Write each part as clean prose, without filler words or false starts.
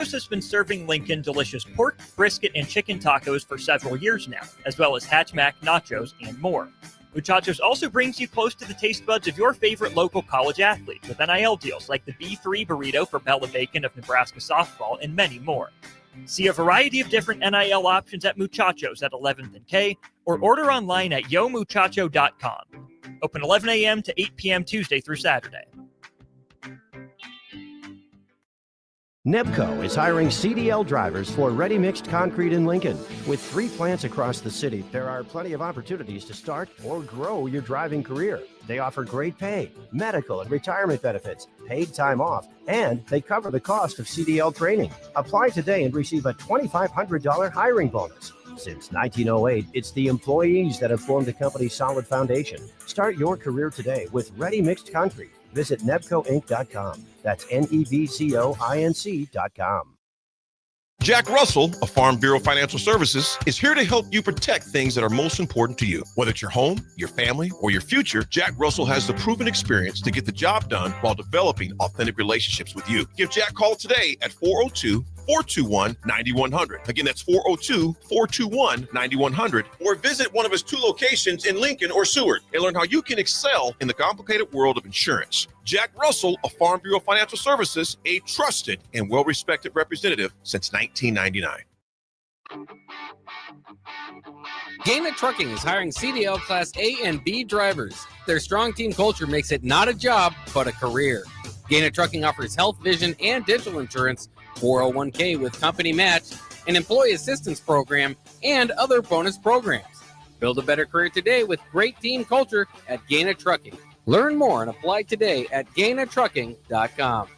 has been serving Lincoln delicious pork, brisket, and chicken tacos for several years now, as well as Hatch Mac nachos and more. Muchachos also brings you close to the taste buds of your favorite local college athletes with NIL deals like the B3 burrito for Bella Bacon of Nebraska softball and many more. See a variety of different NIL options at Muchachos at 11th and K or order online at yomuchacho.com. Open 11 a.m. to 8 p.m. Tuesday through Saturday. Nebco is hiring CDL drivers for ready-mixed concrete in Lincoln. With 3 plants across the city, there are plenty of opportunities to start or grow your driving career. They offer great pay, medical and retirement benefits, paid time off, and they cover the cost of CDL training. Apply today and receive a $2,500 hiring bonus. Since 1908, it's the employees that have formed the company's solid foundation. Start your career today with ready-mixed concrete. Visit nebcoinc.com. That's nebcoinc.com. Jack Russell of Farm Bureau Financial Services is here to help you protect things that are most important to you. Whether it's your home, your family, or your future, Jack Russell has the proven experience to get the job done while developing authentic relationships with you. Give Jack a call today at 402-421-9100. Again, that's 402-421-9100. Or visit one of his 2 locations in Lincoln or Seward and learn how you can excel in the complicated world of insurance. Jack Russell of Farm Bureau Financial Services, a trusted and well-respected representative since 1999. Gaina Trucking is hiring CDL Class A and B drivers. Their strong team culture makes it not a job, but a career. Gaina Trucking offers health, vision, and dental insurance, 401k with company match, an employee assistance program, and other bonus programs. Build a better career today with great team culture at Gaina Trucking. Learn more and apply today at gainatrucking.com.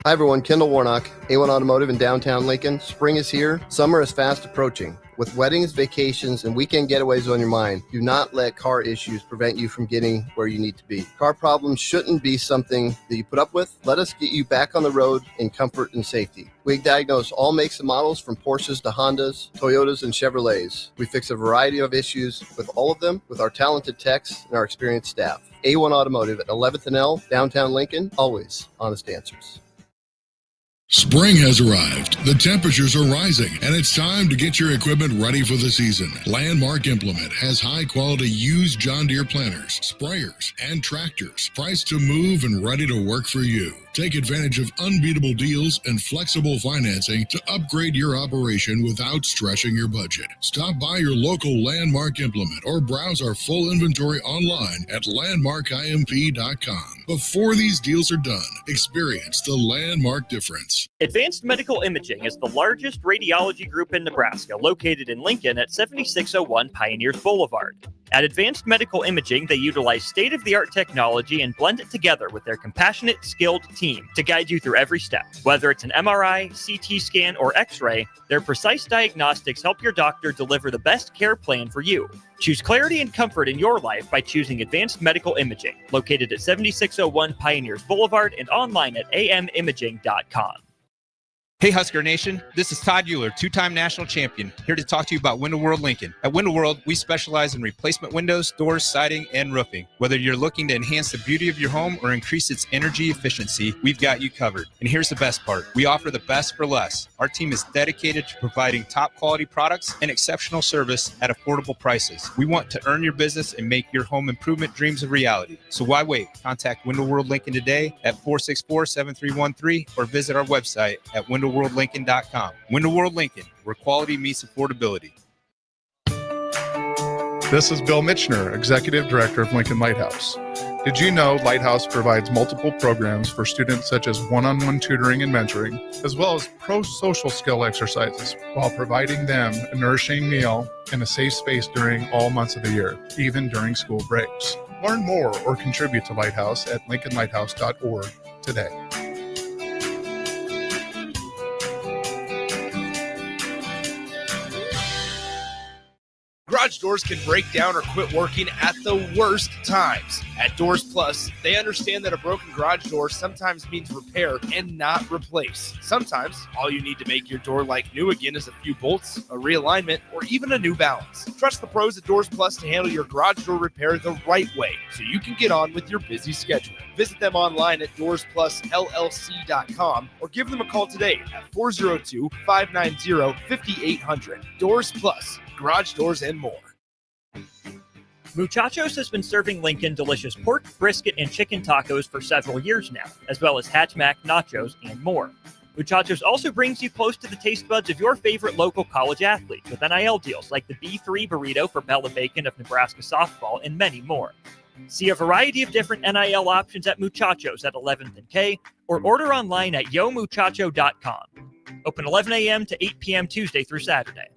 Hi everyone, Kendall Warnock, A1 Automotive in downtown Lincoln. Spring is here, summer is fast approaching. With weddings, vacations, and weekend getaways on your mind, do not let car issues prevent you from getting where you need to be. Car problems shouldn't be something that you put up with. Let us get you back on the road in comfort and safety. We diagnose all makes and models from Porsches to Hondas, Toyotas, and Chevrolets. We fix a variety of issues with all of them with our talented techs and our experienced staff. A1 Automotive at 11th and L, downtown Lincoln, always honest answers. Spring has arrived, the temperatures are rising, and it's time to get your equipment ready for the season. Landmark Implement has high-quality used John Deere planters, sprayers, and tractors, priced to move and ready to work for you. Take advantage of unbeatable deals and flexible financing to upgrade your operation without stretching your budget. Stop by your local Landmark Implement or browse our full inventory online at landmarkimp.com. Before these deals are done, experience the Landmark difference. Advanced Medical Imaging is the largest radiology group in Nebraska, located in Lincoln at 7601 Pioneers Boulevard. At Advanced Medical Imaging, they utilize state-of-the-art technology and blend it together with their compassionate, skilled team to guide you through every step. Whether it's an MRI, CT scan, or X-ray, their precise diagnostics help your doctor deliver the best care plan for you. Choose clarity and comfort in your life by choosing Advanced Medical Imaging, located at 7601 Pioneers Boulevard and online at amimaging.com. Hey Husker Nation, this is Todd Euler, 2-time national champion, here to talk to you about Window World Lincoln. At Window World, we specialize in replacement windows, doors, siding, and roofing. Whether you're looking to enhance the beauty of your home or increase its energy efficiency, we've got you covered. And here's the best part. We offer the best for less. Our team is dedicated to providing top quality products and exceptional service at affordable prices. We want to earn your business and make your home improvement dreams a reality. So why wait? Contact Window World Lincoln today at 464-7313 or visit our website at windowworldlincoln.com. Window World Lincoln, where quality meets affordability. This is Bill Mitchner, Executive Director of Lincoln Lighthouse. Did you know Lighthouse provides multiple programs for students such as one-on-one tutoring and mentoring, as well as pro-social skill exercises, while providing them a nourishing meal and a safe space during all months of the year, even during school breaks. Learn more or contribute to Lighthouse at lincolnlighthouse.org today. Garage doors can break down or quit working at the worst times. At Doors Plus, they understand that a broken garage door sometimes means repair and not replace. Sometimes, all you need to make your door like new again is a few bolts, a realignment, or even a new balance. Trust the pros at Doors Plus to handle your garage door repair the right way so you can get on with your busy schedule. Visit them online at DoorsPlusLLC.com or give them a call today at 402-590-5800. Doors Plus, garage doors and more. Muchachos has been serving Lincoln delicious pork, brisket, and chicken tacos for several years now, as well as Hatch Mac, nachos, and more. Muchachos also brings you close to the taste buds of your favorite local college athletes with NIL deals like the B3 burrito for Bella Bacon of Nebraska softball and many more. See a variety of different NIL options at Muchachos at 11th and K or order online at yomuchacho.com. Open 11 a.m. to 8 p.m. Tuesday through Saturday.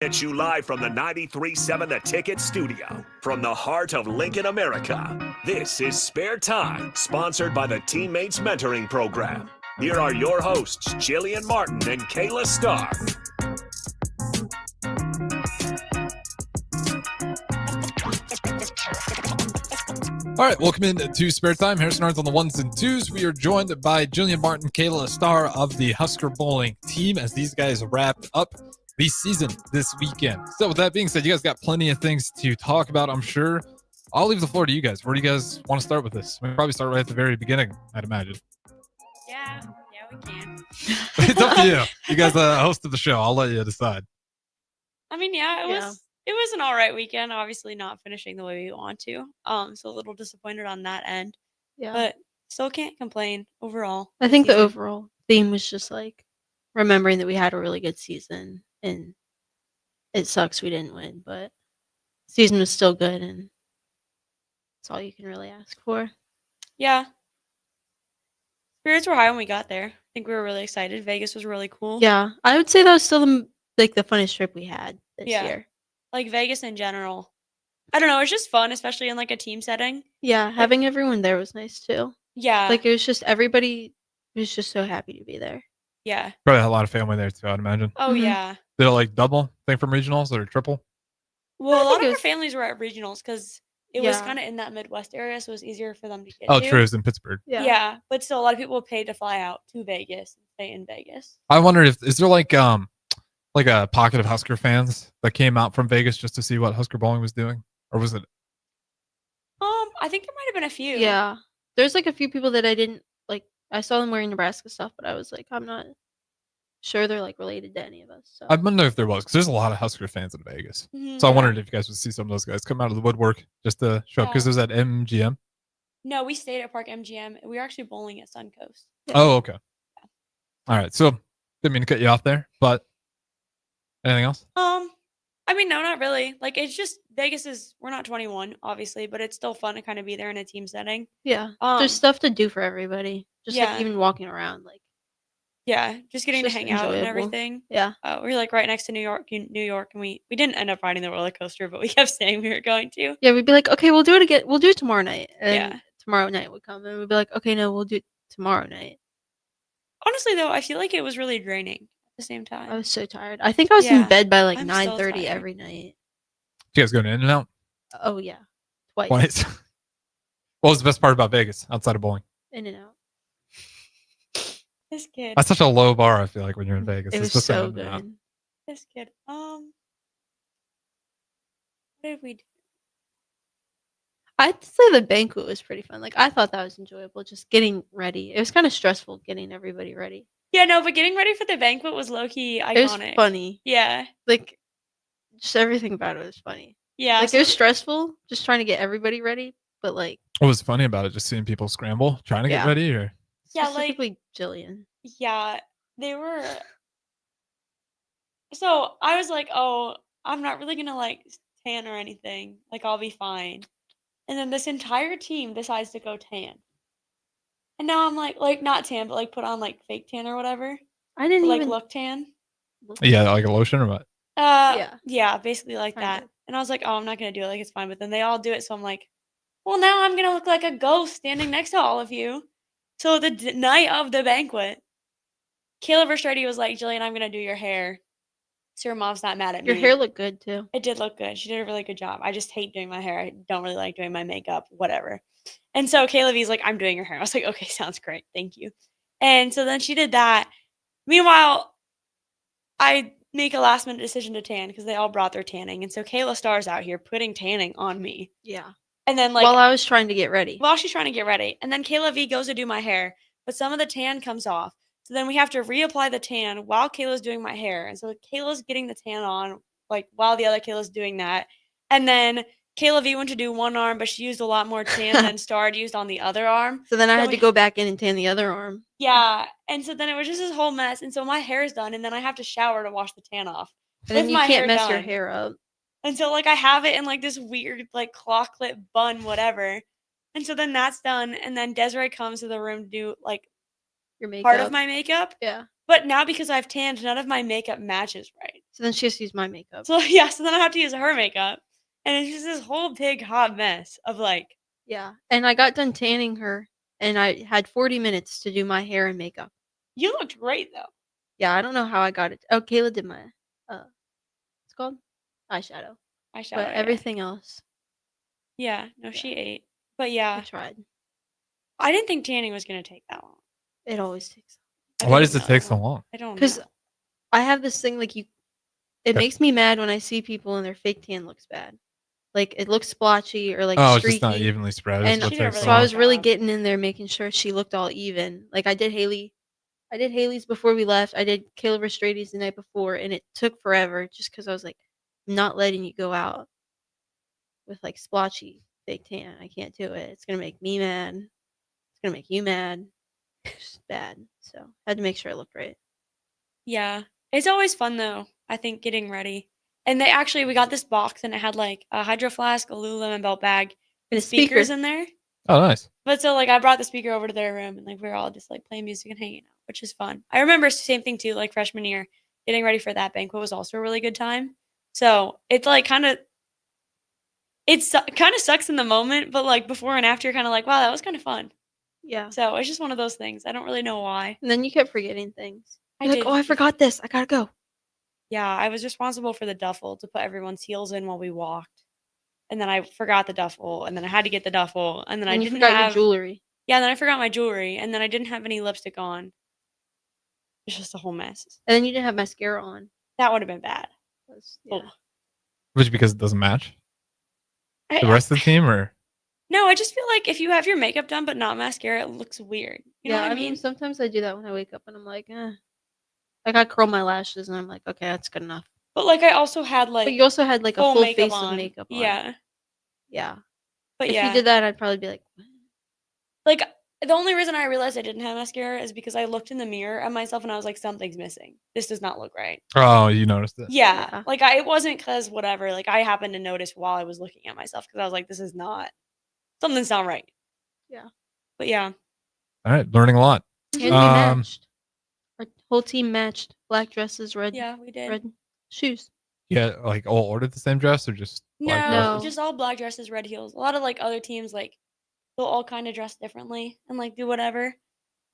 Get you live from the 93.7 The Ticket studio from the heart of Lincoln, America. This is Spare Time, sponsored by the Teammates Mentoring Program. Here are your hosts, Jillian Martin and Kayla Starr. All right, welcome in to Spare Time. Harrison Arns on the ones and twos. We are joined by Jillian Martin, Kayla Starr of the Husker Bowling team as these guys wrap up the season this weekend. So with that being said, you guys got plenty of things to talk about, I'm sure. I'll leave the floor to you guys. Where do you guys want to start with this? We probably start right at the very beginning, I'd imagine. Yeah, we can. It's up to you. You guys hosted the show. I'll let you decide. I mean, it was an all right weekend. Obviously not finishing the way we want to. So a little disappointed on that end. Yeah. But still can't complain overall. I think the overall theme was just like remembering that we had a really good season and it sucks we didn't win, but season was still good and that's all you can really ask for. Yeah. Spirits were high when we got there. I think we were really excited. Vegas was really cool. Yeah. I would say that was still the funnest trip we had this year. Like Vegas in general. I don't know, it's just fun, especially in like a team setting. Yeah, having everyone there was nice too. Yeah. Like it was just everybody was just so happy to be there. Yeah. Probably had a lot of family there too, I'd imagine. Oh yeah. Did it like double thing from regionals or triple? Well, a lot of our families were at regionals because it was kind of in that Midwest area, so it was easier for them to get to. True, it was in Pittsburgh. Yeah, but still, a lot of people paid to fly out to Vegas and stay in Vegas. I wonder is there like a pocket of Husker fans that came out from Vegas just to see what Husker Bowling was doing, or was it? I think there might have been a few. Yeah, there's like a few people that I didn't like. I saw them wearing Nebraska stuff, but I was like, I'm not sure they're like related to any of us. So. I wonder if there was, because there's a lot of Husker fans in Vegas. So I wondered if you guys would see some of those guys come out of the woodwork just to show up, because it was at MGM. No, we stayed at Park MGM. We were actually bowling at Suncoast. Oh, okay. Yeah. All right. So didn't mean to cut you off there, but anything else? I mean, no, not really. Like, it's just we're not 21, obviously, but it's still fun to kind of be there in a team setting. Yeah. There's stuff to do for everybody. Just like even walking around, like. Yeah, just getting to hang out and everything. Yeah. We're like right next to New York, and we didn't end up riding the roller coaster, but we kept saying we were going to. Yeah, we'd be like, okay, we'll do it again. We'll do it tomorrow night. And tomorrow night would come, and we'd be like, okay, no, we'll do it tomorrow night. Honestly, though, I feel like it was really draining at the same time. I was so tired. I think I was in bed by like 9:30 every night. Did you guys go to In-N-Out? Oh yeah, twice. What was the best part about Vegas outside of bowling? In-N-Out. This kid. That's such a low bar, I feel like, when you're in Vegas. It was so good. This kid. What did we do? I'd say the banquet was pretty fun. Like, I thought that was enjoyable, just getting ready. It was kind of stressful getting everybody ready. Yeah, no, but getting ready for the banquet was low-key iconic. It was funny. Yeah. Like, just everything about it was funny. Yeah. Like, it was stressful, just trying to get everybody ready, but, like... What was funny about it? Just seeing people scramble, trying to get ready, or... Yeah, specifically Jillian. Yeah, they were... So, I was like, oh, I'm not really gonna, like, tan or anything. Like, I'll be fine. And then this entire team decides to go tan. And now I'm like not tan, but like put on like fake tan or whatever. I didn't like even look tan. Yeah, like a lotion or what? Yeah, basically like that. And I was like, oh, I'm not gonna do it. Like, it's fine. But then they all do it, so I'm like, well, now I'm gonna look like a ghost standing next to all of you. So the night of the banquet, Kayla Starr was like, Jillian, I'm gonna do your hair. So her mom's not mad at Your me. hair looked good too. It did look good. She did a really good job. I just hate doing my hair. I don't really like doing my makeup, whatever. And so Kayla V's like, I'm doing your hair. I was like, okay, sounds great. Thank you. And so then she did that. Meanwhile, I make a last minute decision to tan because they all brought their tanning. And so Kayla Starr's out here putting tanning on me. Yeah. And then like while I was trying to get ready. while she's trying to get ready. And then Kayla V goes to do my hair, but some of the tan comes off. So then we have to reapply the tan while Kayla's doing my hair. And so Kayla's getting the tan on, like while the other Kayla's doing that. And then Kayla V went to do one arm, but she used a lot more tan than Star had used on the other arm. So then I had to go back in and tan the other arm. Yeah. And so then it was just this whole mess. And so my hair is done, and then I have to shower to wash the tan off. And then with you my can't hair mess your done. hair up. And so like I have it in like this weird like claw clip bun, whatever. And so then that's done. And then Desiree comes to the room to do like Your makeup. part of my makeup. Yeah. But now because I've tanned, none of my makeup matches right. So then she has to use my makeup. So yeah, so then I have to use her makeup. And it's just this whole big hot mess of like. Yeah. And I got done tanning her, and I had 40 minutes to do my hair and makeup. You looked great though. Yeah, I don't know how I got it. Oh, Kayla did my what's it called? Eyeshadow. Eyeshadow. But everything else. Yeah, no, she ate. But yeah. I tried. I didn't think tanning was gonna take that long. It always takes. Why does it take so long? I don't know. Because I have this thing like it makes me mad when I see people and their fake tan looks bad. Like it looks splotchy or like It's streaky. just not evenly spread. And That's what takes so I was really getting in there making sure she looked all even. Like I did Haley's before we left. I did Kayla Restrady's the night before, and it took forever just because I was like, I'm not letting you go out with like splotchy fake tan. I can't do it. It's gonna make me mad. It's gonna make you mad. It's just bad. So I had to make sure I looked right. Yeah. It's always fun though, I think, getting ready. And we got this box and it had like a hydro flask, a Lululemon belt bag, and speakers speaker. in there. Oh, nice. But so like I brought the speaker over to their room and like we were all just like playing music and hanging out, which is fun. I remember same thing too, like freshman year, getting ready for that banquet was also a really good time. So it's like kind of sucks in the moment, but like before and after, you're kind of like, wow, that was kind of fun. Yeah. So it's just one of those things. I don't really know why. And then you kept forgetting things. I You're like, did. oh, I forgot this. I gotta go. Yeah, I was responsible for the duffel to put everyone's heels in while we walked. And then I forgot the duffel, and then I had to get the duffel, and then I you didn't forgot have your jewelry. Yeah, and then I forgot my jewelry, and then I didn't have any lipstick on. It's just a whole mess. And then you didn't have mascara on. That would have been bad. Yeah. Which because it doesn't match the rest of the team, or No, I just feel like if you have your makeup done but not mascara, it looks weird. You know what I mean? Sometimes I do that when I wake up and I'm like, Like I curl my lashes and I'm like, okay, that's good enough. But like I also had like But you also had like a full face on. of makeup on. Yeah. Yeah. But if yeah. you did that, I'd probably be like, what? Like the only reason I realized I didn't have mascara is because I looked in the mirror at myself and I was like, something's missing. This does not look right. Oh, you noticed it. Yeah. Like it wasn't because whatever. Like I happened to notice while I was looking at myself because I was like, something's not right. Yeah. But yeah. All right, learning a lot. And we matched. Our whole team matched. Black dresses, red. Yeah, we did. Red shoes. Yeah, like all ordered the same dress or just black dresses? Just all black dresses, red heels. A lot of like other teams like they'll all kind of dress differently and like do whatever.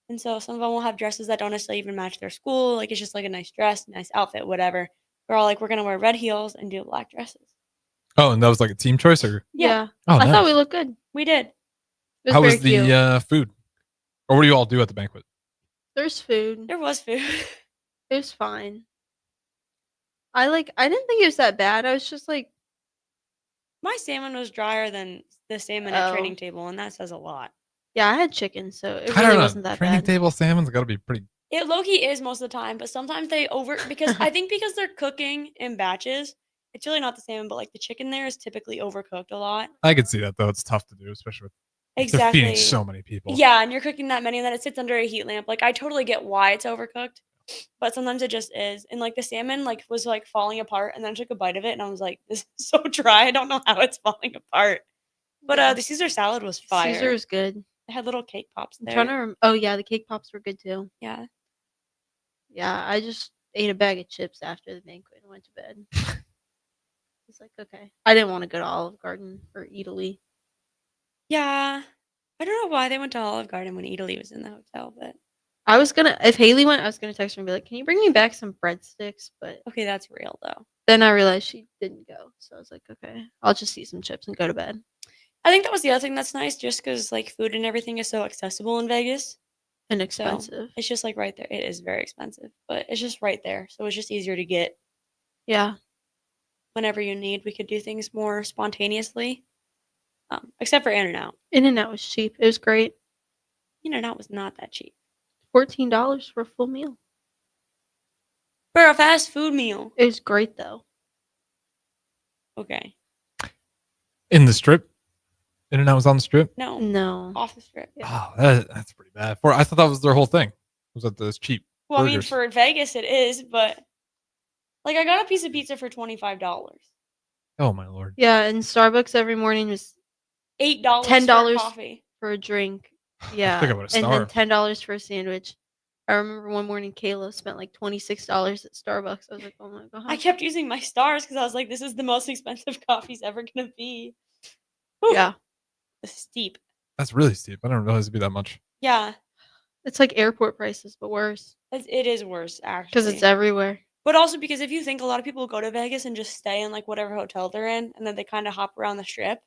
And so some of them will have dresses that don't necessarily even match their school. Like it's just like a nice dress, nice outfit, whatever. We're all like, we're gonna wear red heels and do black dresses. Oh, and that was like a team choice, or Yeah. Oh, I nice. thought we looked good. We did. How was the food? Or what do you all do at the banquet? There's food. There was food. It was fine. I didn't think it was that bad. I was just like, my salmon was drier than the salmon at training table, and that says a lot. Yeah, I had chicken, so it I don't really know. wasn't that Training bad. table salmon's got to be pretty. It low-key is most of the time, but sometimes they because I think because they're cooking in batches, it's really not the salmon, but like the chicken there is typically overcooked a lot. I could see that though. It's tough to do, especially with they're feeding so many people. Yeah, and you're cooking that many, and then it sits under a heat lamp. Like I totally get why it's overcooked, but sometimes it just is. And like the salmon like was like falling apart, and then I took a bite of it, and I was like, "This is so dry. I don't know how it's falling apart." But the Caesar salad was fire. Caesar was good. They had little cake pops I'm there. trying to oh yeah, the cake pops were good too. Yeah. Yeah, I just ate a bag of chips after the banquet and went to bed. It's like, okay. I didn't want to go to Olive Garden or Italy. Yeah. I don't know why they went to Olive Garden when Italy was in the hotel, but I was gonna if Haley went, I was gonna text her and be like, "Can you bring me back some breadsticks?" But Okay, that's real though. then I realized she didn't go, so I was like, "Okay, I'll just eat some chips and go to bed." I think that was the other thing that's nice, just because like food and everything is so accessible in Vegas. So Inexpensive. it's just like right there. It is very expensive, but it's just right there. So it's just easier to get Yeah. whenever you need. We could do things more spontaneously, except for In-N-Out. In-N-Out was cheap. It was great. In-N-Out was not that cheap $14 for a full meal. for a fast food meal. It was great though. Okay, In the strip? In-N-Out was on the strip? no, No. off the strip. Oh, that's pretty bad. I thought that was their whole thing. Was that those cheap Well, I mean, burgers? for Vegas it is, but like I got a piece of pizza for $25. Oh my lord. Yeah, and Starbucks every morning was $8 $10 for coffee. for a drink. I Yeah. think I would've And then starved. $10 for a sandwich. I remember one morning Kayla spent like $26 at Starbucks. I was like, "Oh my god." I kept using my stars because I was like, this is the most expensive coffee's ever gonna be. Whew. Yeah. This is steep. That's really steep. I didn't realize it'd be that much. Yeah, It's like airport prices, but worse it is worse actually. because it's everywhere. But also because if you think a lot of people go to Vegas and just stay in like whatever hotel they're in, and then they kind of hop around the strip.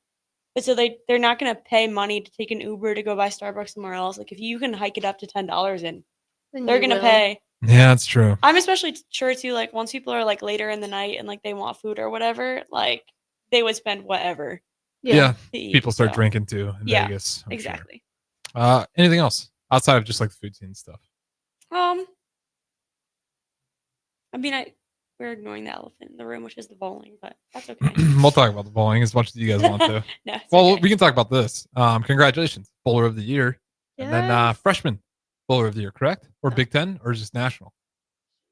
But so they're not gonna pay money to take an Uber to go buy Starbucks somewhere else. Like if you can hike it up to $10 and Then they're you gonna will. pay. Yeah, that's true. I'm especially sure too, like once people are like later in the night and like they want food or whatever, like they would spend whatever. Yeah. to eat, People start so. drinking too in Yeah, Vegas. I'm sure. exactly. Anything else outside of just like the food scene stuff? I mean, we're ignoring the elephant in the room, which is the bowling, but that's okay. We'll talk about the bowling as much as you guys want to. No, it's well, okay. we can talk about this. Congratulations, bowler of the year, and then Yes. freshman bowler of the year, correct? Or Big Ten, or just national?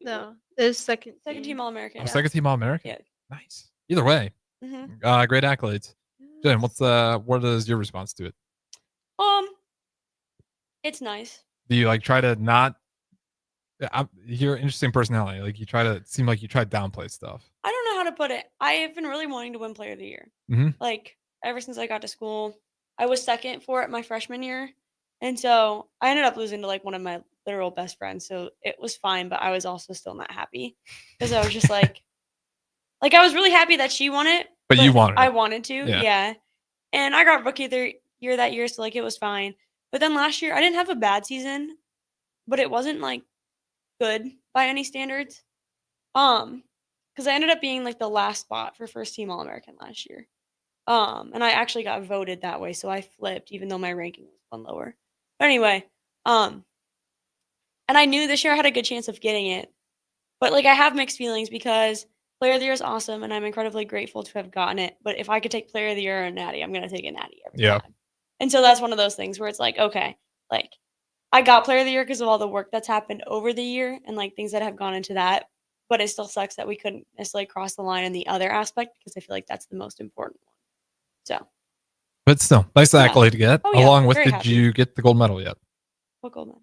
No, it was second Team All American. Oh, second team All American. Yeah. Nice. Either way, Mhm. great accolades. Jen, what is your response to it? It's nice. Do you like try to not? You're an interesting personality. Like you try to seem like you try to downplay stuff. I don't know how to put it. I have been really wanting to win Player of the Year. Mhm. Like ever since I got to school, I was second for it my freshman year, and so I ended up losing to like one of my literal best friends. So it was fine, but I was also still not happy because I was just like I was really happy that she won it, But you wanted I it. wanted to, Yeah. yeah. And I got rookie of the year that year, so like it was fine. But then last year I didn't have a bad season, but it wasn't like good by any standards. Because I ended up being like the last spot for first team All American last year. And I actually got voted that way, so I flipped, even though my ranking was one lower. But anyway, and I knew this year I had a good chance of getting it, but like I have mixed feelings because Player of the Year is awesome, and I'm incredibly grateful to have gotten it. But if I could take Player of the Year or a Natty, I'm gonna take a Natty every Yeah. time. And so that's one of those things where it's like, okay, like I got Player of the Year because of all the work that's happened over the year and like things that have gone into that. But it still sucks that we couldn't necessarily cross the line in the other aspect because I feel like that's the most important one. So, But still, nice accolade to get. Oh, yeah. Along with, Very did happy. you get the gold medal yet? what gold medal?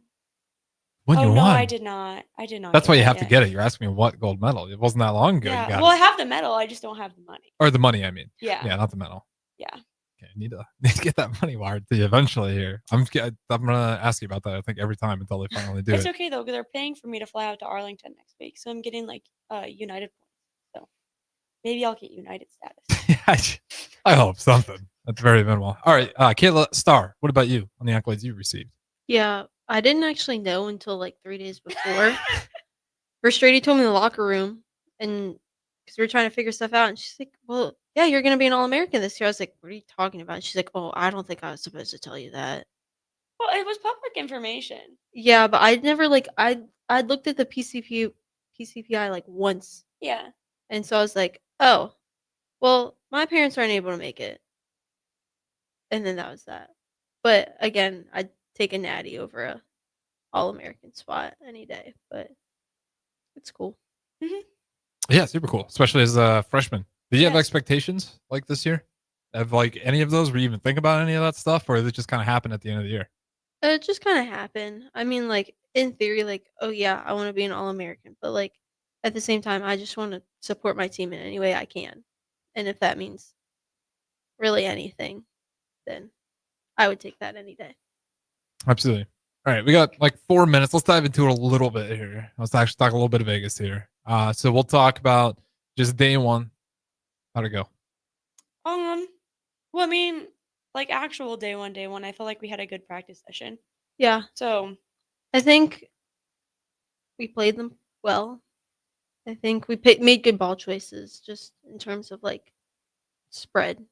When Oh you no, won. I did not. I did not. That's get why you that have to yet. get it. You're asking me what gold medal. It wasn't that long ago. Yeah. You got Well, it. I have the medal. I just don't have the money. Or the money, I mean. Yeah. Yeah, not the medal. Yeah. Okay, need to get that money wired to you eventually here. I'm gonna ask you about that. I think every time until they finally do It's it. okay though, because they're paying for me to fly out to Arlington next week, so I'm getting like United points. So maybe I'll get United status. I hope something. That's very minimal. All right, Kayla Starr. What about you on the accolades you received? Yeah, I didn't actually know until like 3 days before. First lady told me in the locker room, and because we were trying to figure stuff out, and she's like, "Well, yeah, you're gonna be an All American this year." I was like, "What are you talking about?" And she's like, "Oh, I don't think I was supposed to tell you that." Well, it was public information. Yeah, but I'd never like I looked at the PCPI like once, Yeah. and so I was like, "Oh, well, my parents aren't able to make it," and then that was that. But again, I'd take a natty over a All American spot any day. But it's cool. Yeah, super cool, especially as a freshman. Did you have Yes. expectations like this year? Have like any of those? Were you even think about any of that stuff, or did it just kind of happen at the end of the year? It just kind of happened. I mean, like in theory, like, oh yeah, I want to be an All American, but like at the same time, I just want to support my team in any way I can, and if that means really anything, then I would take that any day. Absolutely. All right, we got like 4 minutes. Let's dive into it a little bit here. Let's actually talk a little bit of Vegas here. So we'll talk about just day one. How'd it go? Well, I mean, like actual day one, I feel like we had a good practice session. Yeah. So I think we played them well. I think we made good ball choices just in terms of like spread.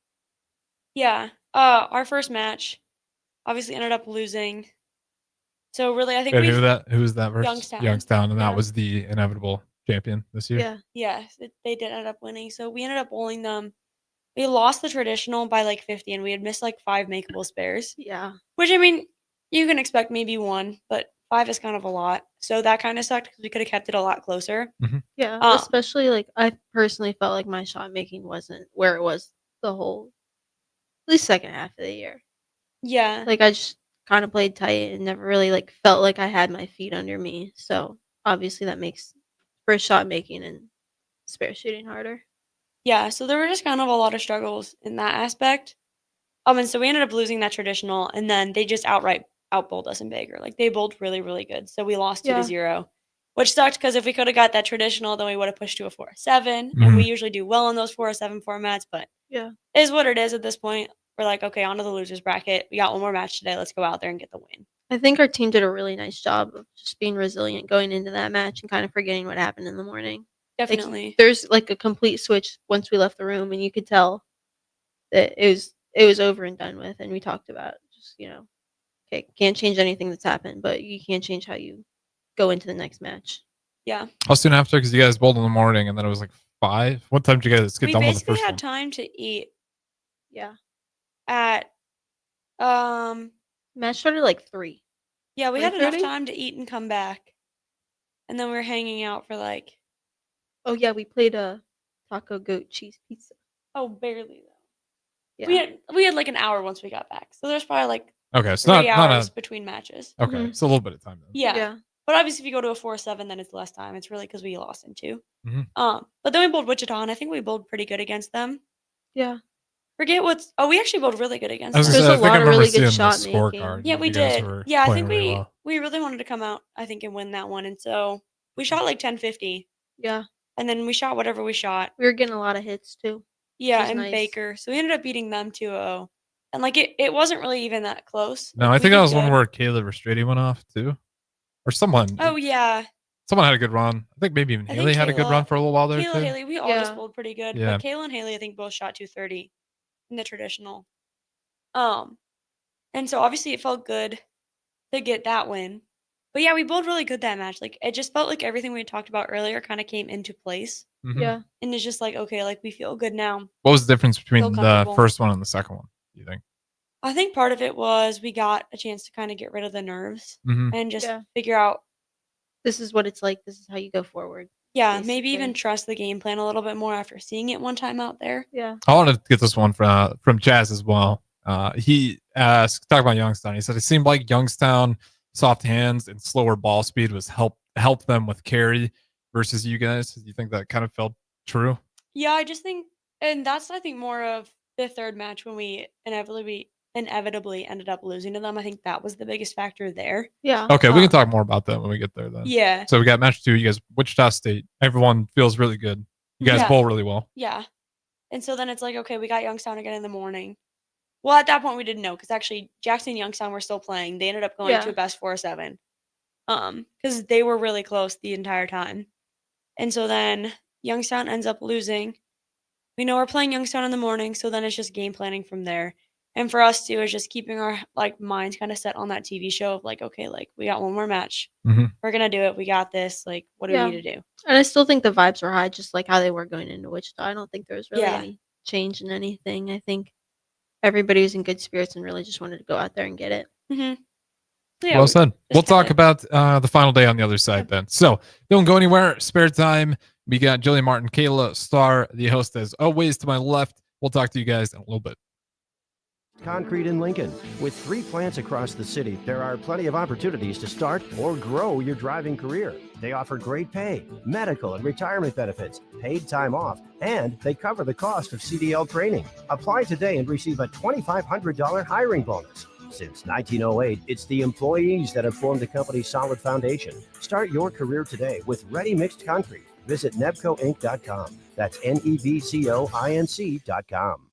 yeah, our first match obviously ended up losing. So really, I think Wait, who was that versus? Youngstown. Youngstown, and Yeah. that was the inevitable champion this year. Yeah. Yes, they did end up winning. So we ended up bowling them. We lost the traditional by like 50, and we had missed like 5 makeable spares. Yeah. Which I mean, you can expect maybe 1, but 5 is kind of a lot. So that kind of sucked because we could have kept it a lot closer. Yeah. Um, Especially like I personally felt like my shot making wasn't where it was the whole, at least second half of the year. Yeah. Like I just kind of played tight and never really like felt like I had my feet under me. So obviously that makes first shot making and spare shooting harder. Yeah, so there were just kind of a lot of struggles in that aspect. And so we ended up losing that traditional, and then they just outright outbowled us in Baker. Like they bowled really, really good. So we lost 2-0, which sucked because if we could have got that traditional, then we would have pushed to a 4-7. And we usually do well in those 4-7 formats, but Yeah. it is what it is at this point. We're like, okay, on to the losers bracket. We got one more match today. Let's go out there and get the win. I think our team did a really nice job of just being resilient going into that match and kind of forgetting what happened in the morning. Definitely. Like, there's like a complete switch once we left the room, and you could tell that it was over and done with. And we talked about just okay, can't change anything that's happened, but you can't change how you go into the next match. Yeah. How soon after? Because you guys bowled in the morning, and then it was like 5. What time did you guys get We done with the basically first had one? time to eat. Yeah. At match started like 3. Yeah, we had enough 3:30? time to eat and come back. And then we were hanging out for like Oh yeah, we played a taco goat cheese pizza. barely though. Yeah. We had like an hour once we got back. So there's probably like Okay, so 3 not hours a between matches. okay, so a little bit of time then. Yeah. But obviously if you go to a 4-7 then it's less time. It's really because we lost in 2. Mhm. But then we bowled Wichita and I think we bowled pretty good against them. Yeah. Forget we actually bowled really good against I was them. gonna say, I think I remember really seeing good the shot scorecard. making. Yeah, we You guys did. were Yeah, I playing think really well. we really wanted to come out, I think, and win that one. And so we shot like 10-50. Yeah. And then we shot whatever we shot. We were getting a lot of hits too. Yeah, was and nice. Baker. So we ended up beating them 2-0. And like it wasn't really even that close. No, Like, I we think did that was one good. where Kayla Restrady went off too, or someone. Oh yeah. Someone had a good run. I think maybe even I Haley think had a good run for a little while there Kayla, too. Haley, we all just Yeah. bowled pretty good. Yeah. But Kayla and Haley, I think, both shot 230 in the traditional. And so obviously it felt good to get that win. But yeah, we bowled really good that match. Like it just felt like everything we had talked about earlier kind of came into place. Mhm. Yeah. And it's just like, okay, like we feel good now. What was the difference between the comfortable. first one and the second one? Do you think? I think part of it was we got a chance to kind of get rid of the nerves Mhm. and just Yeah. figure out, This is what it's like. This is how you go forward. yeah, maybe even basically. trust the game plan a little bit more after seeing it one time out there. Yeah. I wanted to get this one from Jazz as well. He asked, talk about Youngstown. He said it seemed like Youngstown soft hands and slower ball speed was help them with carry versus you guys. Do you think that kind of felt true? Yeah, I just think, and that's I think more of the third match when we inevitably ended up losing to them. I think that was the biggest factor there. Yeah. Okay, we can talk more about that when we get there then. Yeah. So we got match 2. You guys, Wichita State. Everyone feels really good. You guys Yeah. bowl really well. Yeah. And so then it's like, okay, we got Youngstown again in the morning. Well, at that point we didn't know because actually Jackson and Youngstown were still playing. They ended up going to Yeah. a best 4-7. Because they were really close the entire time. And so then Youngstown ends up losing. We know we're playing Youngstown in the morning, so then it's just game planning from there. And for us too, is just keeping our like minds kind of set on that TV show of like, okay, like we got one more match. Mhm. We're gonna do it. We got this. Like, what do Yeah. we need to do? And I still think the vibes were high, just like how they were going into Wichita. I don't think there was really Yeah. any change in anything. I think everybody was in good spirits and really just wanted to go out there and get it. Mm-hmm. Yeah, Well said. We'll talk kinda- about the final day on the other side then. So don't go anywhere. Spare time. We got Jillian Martin, Kayla Starr, the host as always to my left. We'll talk to you guys in a little bit. Concrete in Lincoln. With 3 plants across the city, there are plenty of opportunities to start or grow your driving career. They offer great pay, medical and retirement benefits, paid time off, and they cover the cost of CDL training. Apply today and receive a $2,500 hiring bonus. Since 1908, it's the employees that have formed the company's solid foundation. Start your career today with Ready Mixed Concrete. Visit nebcoinc.com. That's nebcoinc.com.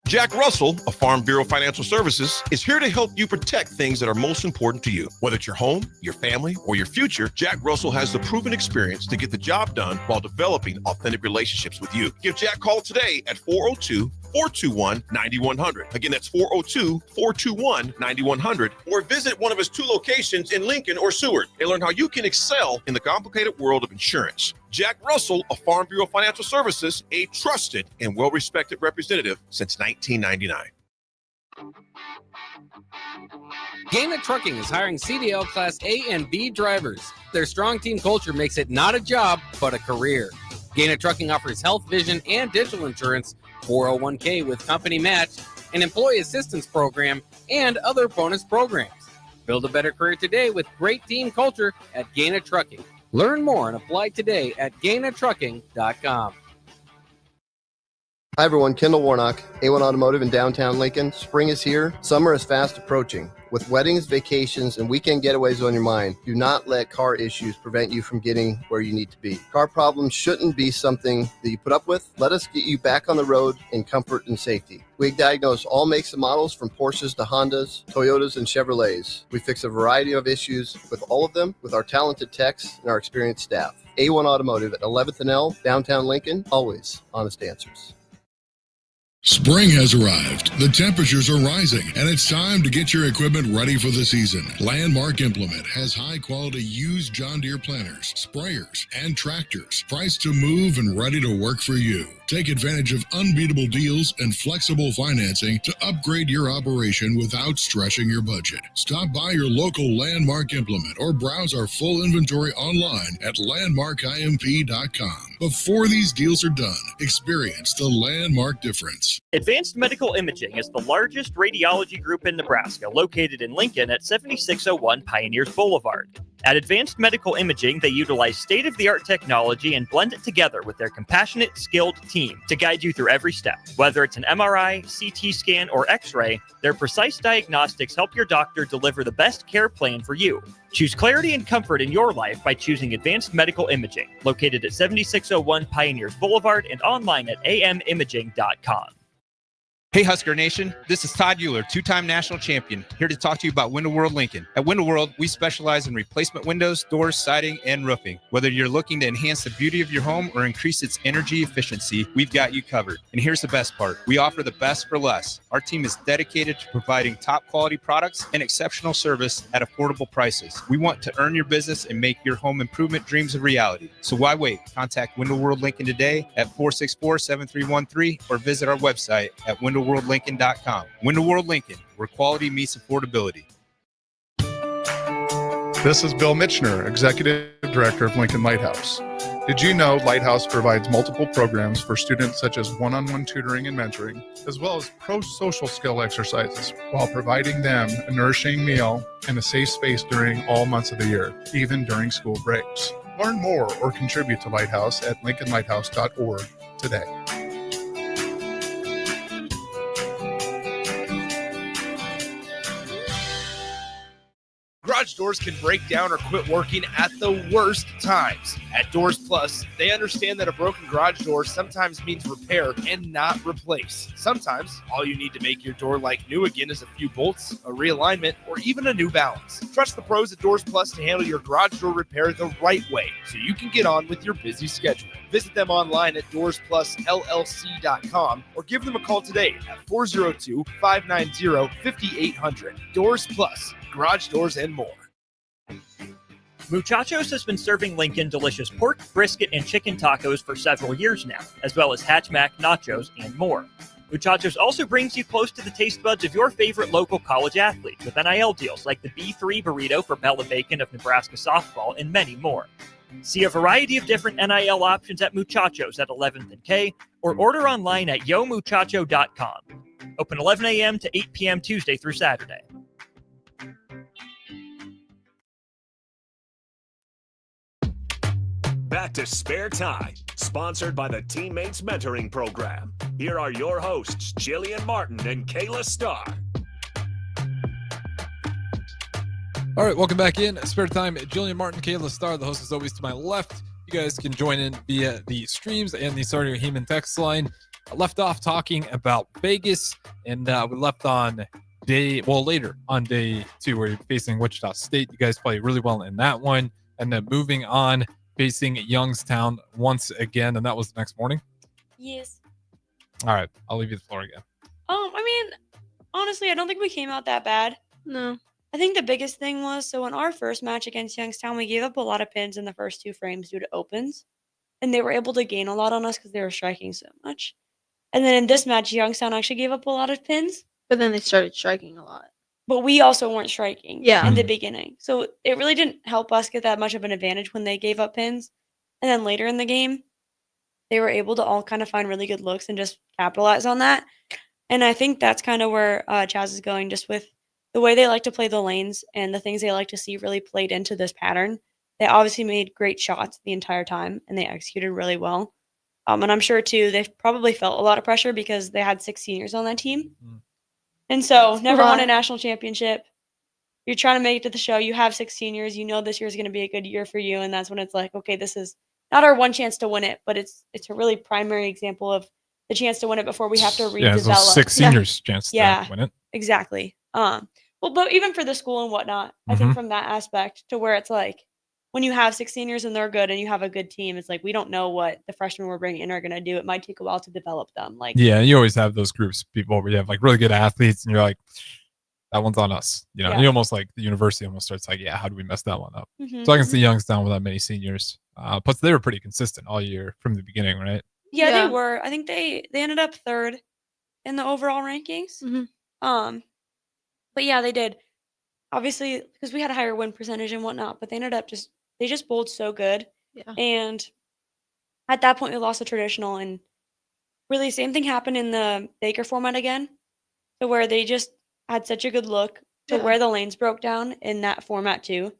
Jack Russell of Farm Bureau Financial Services is here to help you protect things that are most important to you. Whether it's your home, your family, or your future, Jack Russell has the proven experience to get the job done while developing authentic relationships with you. Give Jack a call today at 402-421-9100. Again, that's 402-421-9100. Or visit one of his 2 locations in Lincoln or Seward and learn how you can excel in the complicated world of insurance. Jack Russell of Farm Bureau Financial Services, a trusted and well-respected representative since 1999. Gaina Trucking is hiring CDL Class A and B drivers. Their strong team culture makes it not a job, but a career. Gaina Trucking offers health, vision, and dental insurance, 401k with company match, an employee assistance program, and other bonus programs. Build a better career today with great team culture at Gaina Trucking. Learn more and apply today at GainaTrucking.com. Hi everyone, Kendall Warnock, A1 Automotive in downtown Lincoln. Spring is here. Summer is fast approaching. With weddings, vacations, and weekend getaways on your mind, do not let car issues prevent you from getting where you need to be. Car problems shouldn't be something that you put up with. Let us get you back on the road in comfort and safety. We diagnose all makes and models from Porsches to Hondas, Toyotas, and Chevrolets. We fix a variety of issues with all of them with our talented techs and our experienced staff. A1 Automotive at 11th and L, downtown Lincoln, always honest answers. Spring has arrived. The temperatures are rising, and it's time to get your equipment ready for the season. Landmark Implement has high-quality used John Deere planters, sprayers, and tractors, priced to move and ready to work for you. Take advantage of unbeatable deals and flexible financing to upgrade your operation without stretching your budget. Stop by your local Landmark Implement or browse our full inventory online at landmarkimp.com. Before these deals are done, experience the Landmark difference. Advanced Medical Imaging is the largest radiology group in Nebraska, located in Lincoln at 7601 Pioneers Boulevard. At Advanced Medical Imaging, they utilize state-of-the-art technology and blend it together with their compassionate, skilled team to guide you through every step. Whether it's an MRI, CT scan, or X-ray, their precise diagnostics help your doctor deliver the best care plan for you. Choose clarity and comfort in your life by choosing Advanced Medical Imaging, located at 7601 Pioneers Boulevard and online at amimaging.com. Hey Husker Nation, this is Todd Euler, 2-time national champion, here to talk to you about Window World Lincoln. At Window World, we specialize in replacement windows, doors, siding, and roofing. Whether you're looking to enhance the beauty of your home or increase its energy efficiency, we've got you covered. And here's the best part. We offer the best for less. Our team is dedicated to providing top quality products and exceptional service at affordable prices. We want to earn your business and make your home improvement dreams a reality. So why wait? Contact Window World Lincoln today at 464-7313 or visit our website at WindowWorldLincoln.com. Window World Lincoln, where quality meets affordability. This is Bill Mitchner, Executive Director of Lincoln Lighthouse. Did you know Lighthouse provides multiple programs for students such as one-on-one tutoring and mentoring, as well as pro-social skill exercises, while providing them a nourishing meal and a safe space during all months of the year, even during school breaks? Learn more or contribute to Lighthouse at lincolnlighthouse.org today. Garage doors can break down or quit working at the worst times. At Doors Plus, they understand that a broken garage door sometimes means repair and not replace. Sometimes, all you need to make your door like new again is a few bolts, a realignment, or even a new balance. Trust the pros at Doors Plus to handle your garage door repair the right way so you can get on with your busy schedule. Visit them online at DoorsPlusLLC.com or give them a call today at 402-590-5800. Doors Plus, garage doors and more. Muchachos has been serving Lincoln delicious pork, brisket, and chicken tacos for several years now, as well as Hatch Mac nachos and more. Muchachos also brings you close to the taste buds of your favorite local college athletes with NIL deals like the B3 burrito for Bella Bacon of Nebraska softball and many more. See a variety of different NIL options at Muchachos at 11th and K or order online at yomuchacho.com. Open 11 a.m. to 8 p.m. Tuesday through Saturday. Back to Spare Time, sponsored by the Teammates Mentoring Program. Here are your hosts, Jillian Martin and Kayla Starr. All right, welcome back in. Spare time. Jillian Martin, Kayla Starr, the host is always to my left. You guys can join in via the streams and the Starting Heeman text line. I left off talking about Vegas, and we left on later on day 2 where you're facing Wichita State. You guys play really well in that one. And then moving on, facing Youngstown once again, and that was the next morning. Yes. All right, I'll leave you the floor again. I mean, honestly, I don't think we came out that bad. No. I think the biggest thing was, so in our first match against Youngstown, we gave up a lot of pins in the first 2 frames due to opens. And they were able to gain a lot on us because they were striking so much. And then in this match, Youngstown actually gave up a lot of pins. But then they started striking a lot. But we also weren't striking Yeah. in the beginning. So it really didn't help us get that much of an advantage when they gave up pins. And then later in the game, they were able to all kind of find really good looks and just capitalize on that. And I think that's kind of where Chaz is going, just with the way they like to play the lanes and the things they like to see really played into this pattern. They obviously made great shots the entire time, and they executed really well. And I'm sure, too, they probably felt a lot of pressure because they had 6 seniors on that team. And so never won a national championship. You're trying to make it to the show. You have 6 seniors. You know this year is going to be a good year for you, and that's when it's like, okay, this is not our one chance to win it, but it's a really primary example of the chance to win it before we have to redevelop. Yeah, so 6 seniors chance to win it. Exactly. Well, but even for the school and whatnot, I think from that aspect to where it's like when you have 6 seniors and they're good and you have a good team, it's like we don't know what the freshmen we're bringing in are going to do. It might take a while to develop them. Like, yeah, you always have those groups of people where you have like really good athletes and you're like, that one's on us. You know, Yeah. you almost like the university almost starts like, yeah, how do we mess that one up? Mhm, So I can see Youngstown without many seniors. Plus they were pretty consistent all year from the beginning, right? yeah, Yeah. they were. I think they ended up 3rd in the overall rankings. But yeah, they did. Obviously, because we had a higher win percentage and whatnot, but they ended up they just bowled so good. Yeah. And at that point, we lost the traditional, and really, same thing happened in the Baker format again, to where they just had such a good look to Yeah. where the lanes broke down in that format too,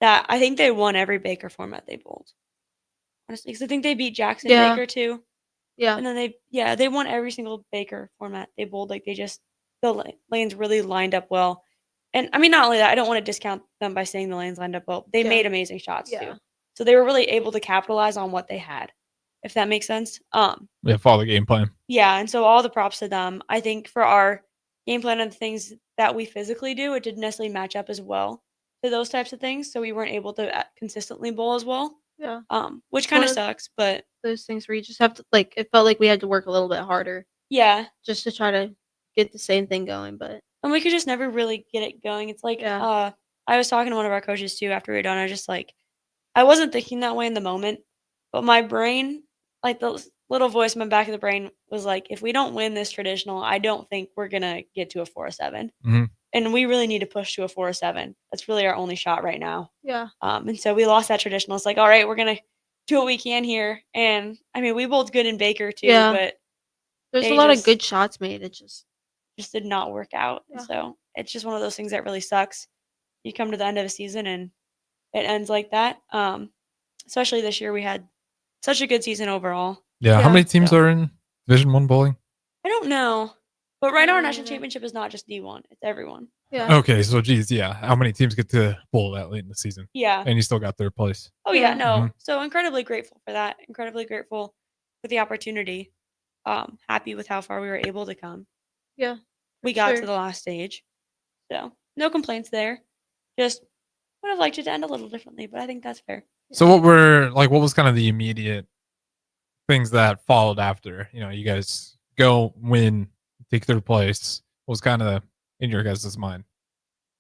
that I think they won every Baker format they bowled. Honestly, because I think they beat Jackson Yeah. Baker too. Yeah. And then they won every single Baker format they bowled. Like the lanes really lined up well. And I mean, not only that, I don't want to discount them by saying the lanes lined up well. They Yeah. made amazing shots Yeah. too. So they were really able to capitalize on what they had, if that makes sense. Yeah, follow the game plan. Yeah, and so all the props to them. I think for our game plan and the things that we physically do, it didn't necessarily match up as well to those types of things. So we weren't able to consistently bowl as well. Yeah. Which It's kind of one of sucks, but those things where you just have to it felt like we had to work a little bit harder yeah. just to try to get the same thing going, but And we could just never really get it going. It's like Yeah. I was talking to one of our coaches too after we were done. I was just like, I wasn't thinking that way in the moment, but my brain, like the little voice in my back of the brain was like, if we don't win this traditional, I don't think we're gonna get to a 4-7. And we really need to push to a 4-7. That's really our only shot right now. Yeah. And so we lost that traditional. It's like, all right, we're gonna do what we can here. And I mean, we both good in Baker too, Yeah. but There's a they lot of just- good shots made. It just did not work out. Yeah. So it's just one of those things that really sucks. You come to the end of a season and it ends like that. Especially this year, we had such a good season overall. Yeah, how many teams So- are in Division 1 bowling? I don't know, but right now our don't national either. championship is not just D1; it's everyone. Yeah. Okay, so geez, yeah. How many teams get to bowl that late in the season? Yeah. And you still got 3rd place. Oh yeah, Yeah. no. So incredibly grateful for that. Incredibly grateful for the opportunity. Happy with how far we were able to come. Yeah. We for got sure. to the last stage, so no complaints there. Just would have liked it to end a little differently, but I think that's fair. So what was kind of the immediate things that followed after? You know, you guys go win, take 3rd place. What was kind of in your guys' mind?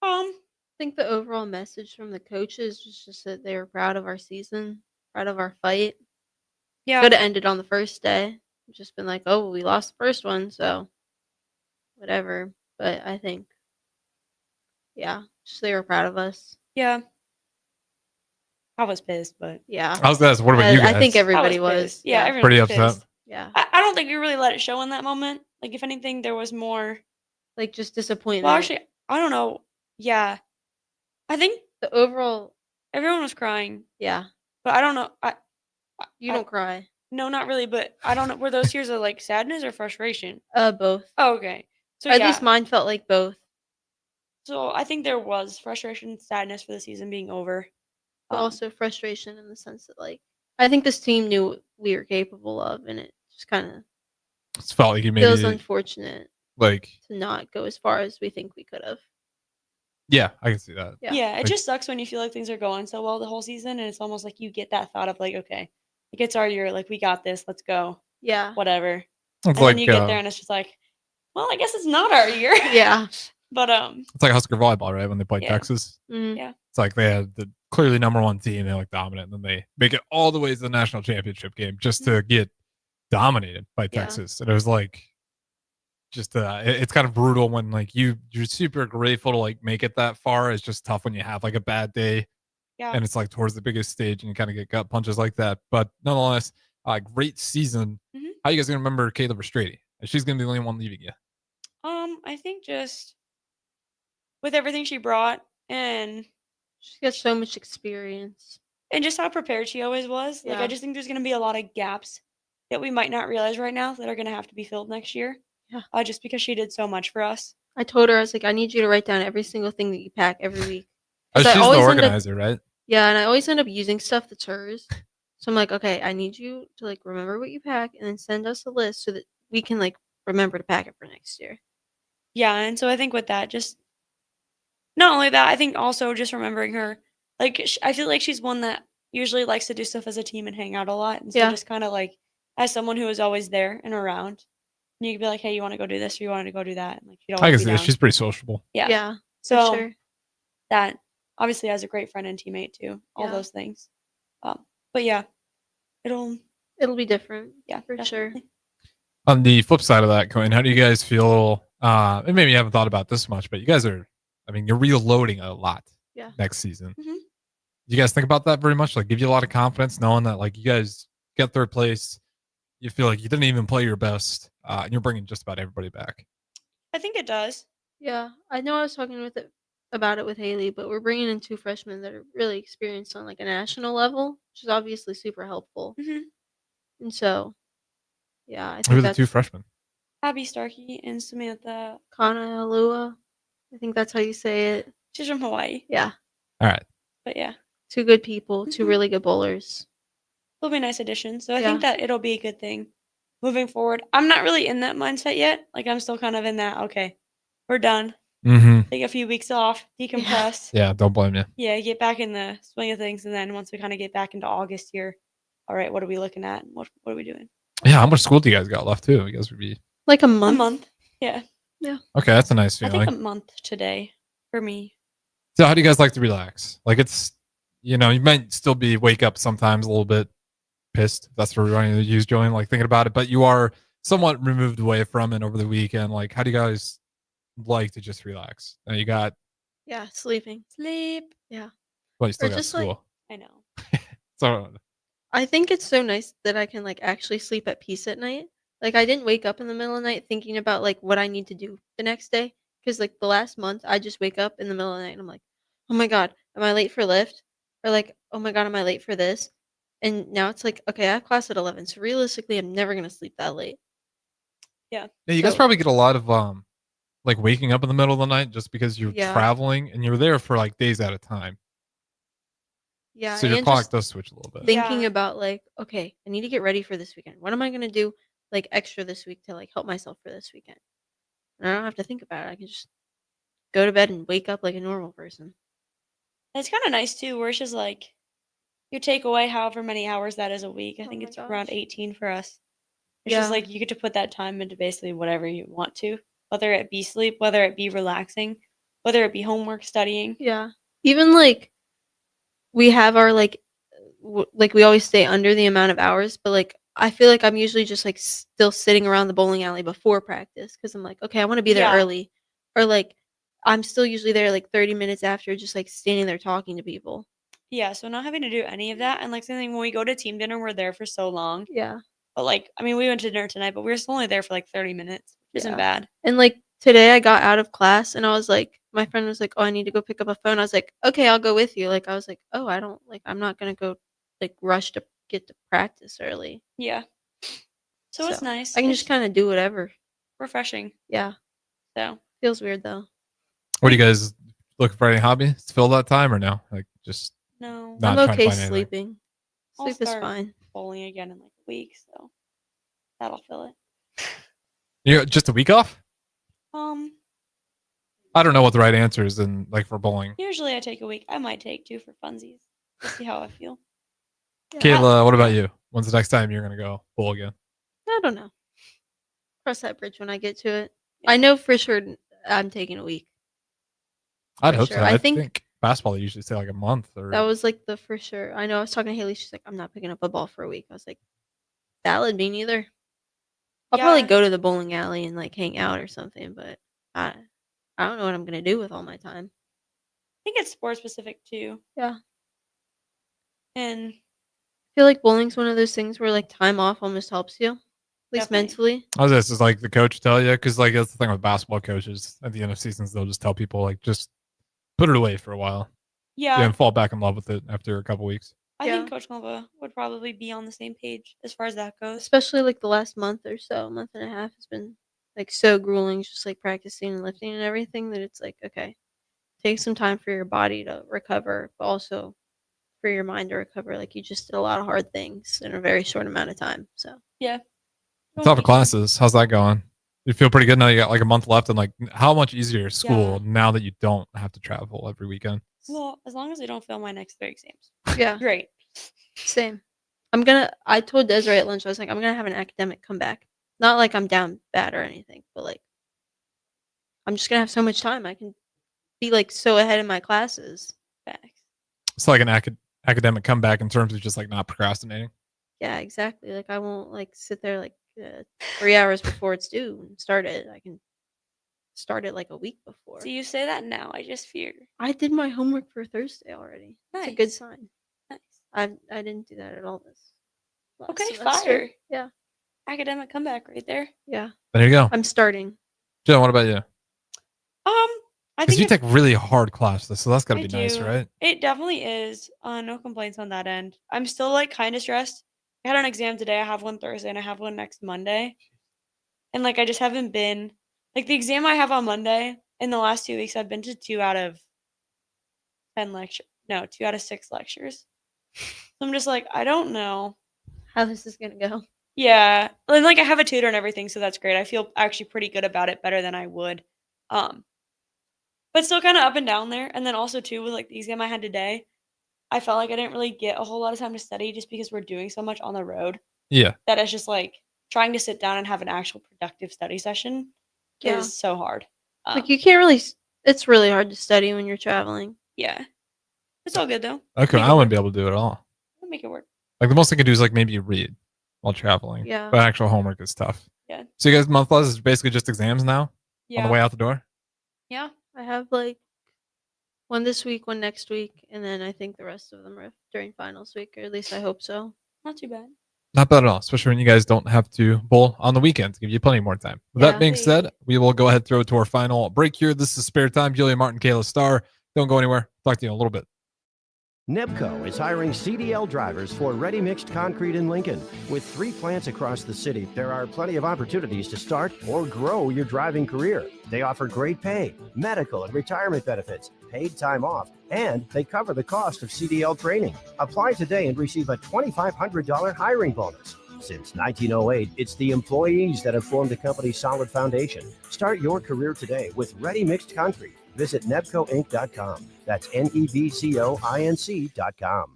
I think the overall message from the coaches was just that they were proud of our season, proud of our fight. Yeah. Could have ended on the first day. Just been like, oh, we lost the first one, so whatever. But I think, yeah, just they were proud of us. Yeah. I was pissed, but Yeah. I was gonna ask, what about you guys? I think I everybody was was. pissed. Yeah, everyone Pretty was upset. pissed. Yeah. I don't think we really let it show in that moment. Like, if anything, there was more. Like just disappointment. Well, actually, I don't know. Yeah, I think the overall, everyone was crying, yeah. but I don't know. You don't cry. No, not really. But I don't know. Were those tears of like sadness or frustration? Both. Oh, okay. So At yeah. least mine felt like both. So I think there was frustration, sadness for the season being over. But also frustration in the sense that, like, I think this team knew what we were capable of, and it just kind of It's felt like you feels maybe unfortunate like to not go as far as we think we could have. yeah, I can see that. Yeah, it Like, just sucks when you feel like things are going so well the whole season, and it's almost like you get that thought of like, okay, like it's our year, like we got this, let's go, Yeah. whatever. It's And then like you get there, and it's just like, well, I guess it's not our year. Yeah. But it's like Husker volleyball, right? When they played yeah, Texas, yeah, it's like they had the clearly number one team, they're like dominant, and then they make it all the way to the national championship game just to get dominated by Yeah. Texas. And it was like just it's kind of brutal when like you're super grateful to like make it that far. It's just tough when you have like a bad day yeah. and it's like towards the biggest stage and you kind of get gut punches like that. But nonetheless, great season. Mhm. How you guys gonna remember Kayla Starr? She's gonna be the only one leaving you. I think just with everything she brought and She got so much experience. just how prepared she always was. Like I Yeah. just think there's gonna be a lot of gaps that we might not realize right now that are gonna have to be filled next year. Yeah. Just because she did so much for us. I told her, I was like, I need you to write down every single thing that you pack every week. Oh, 'Cause I she's the always end up- organizer, right? Yeah, and I always end up using stuff that's hers. So I'm like, okay, I need you to like remember what you pack and then send us a list so that we can like remember to pack it for next year. Yeah, and so I think with that, just not only that, I think also just remembering her. Like I feel like she's one that usually likes to do stuff as a team and hang out a lot, and so Yeah. just kind of like as someone who is always there and around, and you could be like, hey, you want to go do this or you want to go do that, and like she'd I always can be see that. down. She's pretty sociable. Yeah, Yeah. so for sure. that obviously as a great friend and teammate too, all Yeah. those things. But yeah, It'll be different. yeah, for sure. definitely. On the flip side of that coin, how do you guys feel? And maybe you haven't thought about this much, but you guys are, I mean, you're reloading a lot Yeah. next season. Mhm. You guys think about that very much? Like, give you a lot of confidence knowing that, like, you guys get third place. You feel like you didn't even play your best, and you're bringing just about everybody back. I think it does. Yeah, I know I was talking about it with Haley, but we're bringing in 2 freshmen that are really experienced on like a national level, which is obviously super helpful. Mhm. And so, yeah, I Who think are the that's 2 freshmen? Abby Starkey and Samantha. Kanalua. I think that's how you say it. She's from Hawaii. Yeah, All right. But yeah, 2 good people, 2 Mhm. really good bowlers. they'll be nice additions. So I Yeah. think that it'll be a good thing moving forward. I'm not really in that mindset yet. Like I'm still kind of in that. Okay, we're done. Mm-hmm. Take a few weeks off, decompress. Yeah, don't blame you. Yeah, get back in the swing of things, and then once we kind of get back into August here, all right, what are we looking at? What are we doing? Yeah, how much school do you guys got left too? You guys would be Like a A month. month. Yeah, okay. That's a nice I feeling. think a month today for me. So, how do you guys like to relax? Like, it's you might still be wake up sometimes a little bit pissed. If that's what we're going to use, Joanne. Like thinking about it, but you are somewhat removed away from it over the weekend. Like, how do you guys like to just relax? Now you got Yeah, sleeping. Sleep. Yeah. well, you still Or got just, like- school. I know. So I think it's so nice that I can like actually sleep at peace at night. Like I didn't wake up in the middle of the night thinking about like what I need to do the next day. Because like the last month, I just wake up in the middle of the night and I'm like, oh my god, am I late for lift? Or like, oh my god, am I late for this? And now it's like, okay, I have class at 11, so realistically, I'm never gonna sleep that late. Yeah. yeah, you guys So- probably get a lot of like waking up in the middle of the night just because you're Yeah. traveling and you're there for like days at a time. Yeah, So your and clock just does switch a little bit. thinking Yeah. about like, okay, I need to get ready for this weekend. What am I gonna do like extra this week to like help myself for this weekend? And I don't have to think about it. I can just go to bed and wake up like a normal person. And it's kind of nice too, where it's just like you take away however many hours that is a week. I Oh think my it's around gosh. 18 for us. It's just Yeah. like you get to put that time into basically whatever you want to, whether it be sleep, whether it be relaxing, whether it be homework, studying. Yeah. Even like we have our like like we always stay under the amount of hours, but like I feel like I'm usually just like still sitting around the bowling alley before practice because I'm like, okay, I want to be there Yeah. early, or like I'm still usually there like 30 minutes after, just like standing there talking to people. Yeah, so not having to do any of that. And like something when we go to team dinner, we're there for so long. Yeah. But like, I mean, we went to dinner tonight, but we were still only there for like 30 minutes, which isn't Yeah. bad. And like today, I got out of class and I was like, my friend was like, "Oh, I need to go pick up a phone." I was like, "Okay, I'll go with you." Like I was like, "Oh, I don't like I'm not gonna go like rush to get to practice early." Yeah. So it's nice. I can It's just kind of do whatever. refreshing. Yeah. So Feels weird though. What do you guys looking for any hobbies to fill that time or no? Like just No. not I'm trying to okay find anything. sleeping. I'll Sleep is start fine. bowling again in like a week, so that'll fill it. You just a week off? Um, I don't know what the right answer is in like for bowling. usually I take a week. I might take 2 for funsies. We'll see how I feel. Kayla, what about you? When's the next time you're gonna go bowl again? I don't know. Cross that bridge when I get to it. I know for sure I'm taking a week. I'd For hope sure. so. I I think think basketball they usually say like a month or that was like the for sure. I know I was talking to Haley. She's like, I'm not picking up a ball for a week. I was like, valid, me neither. I'll probably go to the bowling alley and like hang out or something, but I don't know what I'm gonna do with all my time. I think it's sport specific too. Yeah. And I feel like bowling's one of those things where like time off almost helps you, at least mentally. Oh, this is like the coach tell you because like that's the thing with basketball coaches. At the end of seasons, they'll just tell people like just put it away for a while. Yeah. And fall back in love with it after a couple weeks. I think Coach Nova would probably be on the same page as far as that goes. Especially like the last month or so, month and a half has been like so grueling, just like practicing and lifting and everything that it's like, okay, take some time for your body to recover, but also for your mind to recover. Like you just did a lot of hard things in a very short amount of time. So yeah. What's up with classes? How's that going? You feel pretty good now? You got like a month left, and like how much easier is school now that you don't have to travel every weekend? Well, as long as I don't fail my next 3 exams. yeah, Great. same. I told Desiree at lunch, I was like, I'm gonna have an academic comeback. Not like I'm down bad or anything, but like I'm just gonna have so much time. I can be like so ahead in my classes. Facts. It's like an academic comeback in terms of just like not procrastinating. Yeah, exactly. Like I won't like sit there like 3 hours before it's due and start it. I can start it like a week before. So you say that now, I just fear. I did my homework for Thursday already. That's a good sign. Nice. I didn't do that at all this last Okay, semester. fire. Yeah. Academic comeback right there. Yeah. There you go. I'm starting. Jen, what about you? I Because think you take really hard classes, so that's got to I be nice, do. right? It definitely is. No complaints on that end. I'm still like kind of stressed. I had an exam today. I have one Thursday and I have one next Monday. And like I just haven't been like the exam I have on Monday in the last 2 weeks. I've been to 2 out of 10 lectures. No, 2 out of 6 lectures. So I'm just like I don't know how this is gonna go. Yeah, and like I have a tutor and everything, so that's great. I feel actually pretty good about it, better than I would. But still kind of up and down there. And then also too with like the exam I had today, I felt like I didn't really get a whole lot of time to study just because we're doing so much on the road. Yeah. That it's just like trying to sit down and have an actual productive study session is so hard. Like you can't really. It's really hard to study when you're traveling. Yeah, it's all good though. Okay, I wouldn't be able to do it at all. We'll make it work. Like the most I can do is like maybe read while traveling. Yeah. But actual homework is tough. Yeah. So you guys month plus is basically just exams now on Yeah. the way out the door? Yeah. I have like one this week, one next week, and then I think the rest of them are during finals week, or at least I hope so. Not too bad. Not bad at all, especially when you guys don't have to bowl on the weekends. Give you plenty more time. With that being said, we will go ahead and throw it to our final break here. This is Spare Time. Jillian Martin, Kayla Starr. Don't go anywhere. Talk to you in a little bit. Nebco is hiring CDL drivers for ready-mixed concrete in Lincoln. With 3 plants across the city, there are plenty of opportunities to start or grow your driving career. They offer great pay, medical and retirement benefits, paid time off, and they cover the cost of CDL training. Apply today and receive a $2,500 hiring bonus. Since 1908, it's the employees that have formed the company's solid foundation. Start your career today with ready-mixed concrete. Visit nebcoinc.com. That's nebcoinc.com.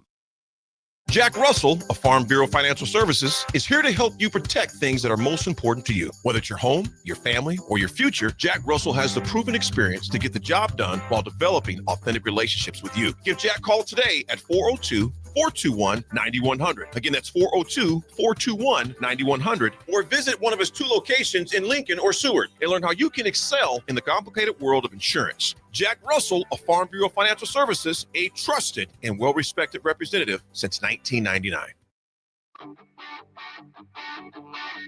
Jack Russell of Farm Bureau Financial Services is here to help you protect things that are most important to you. Whether it's your home, your family, or your future, Jack Russell has the proven experience to get the job done while developing authentic relationships with you. Give Jack a call today at 402-421-9100. Again, that's 402-421-9100. Or visit one of his 2 locations in Lincoln or Seward and learn how you can excel in the complicated world of insurance. Jack Russell of Farm Bureau Financial Services, a trusted and well-respected representative since 1999.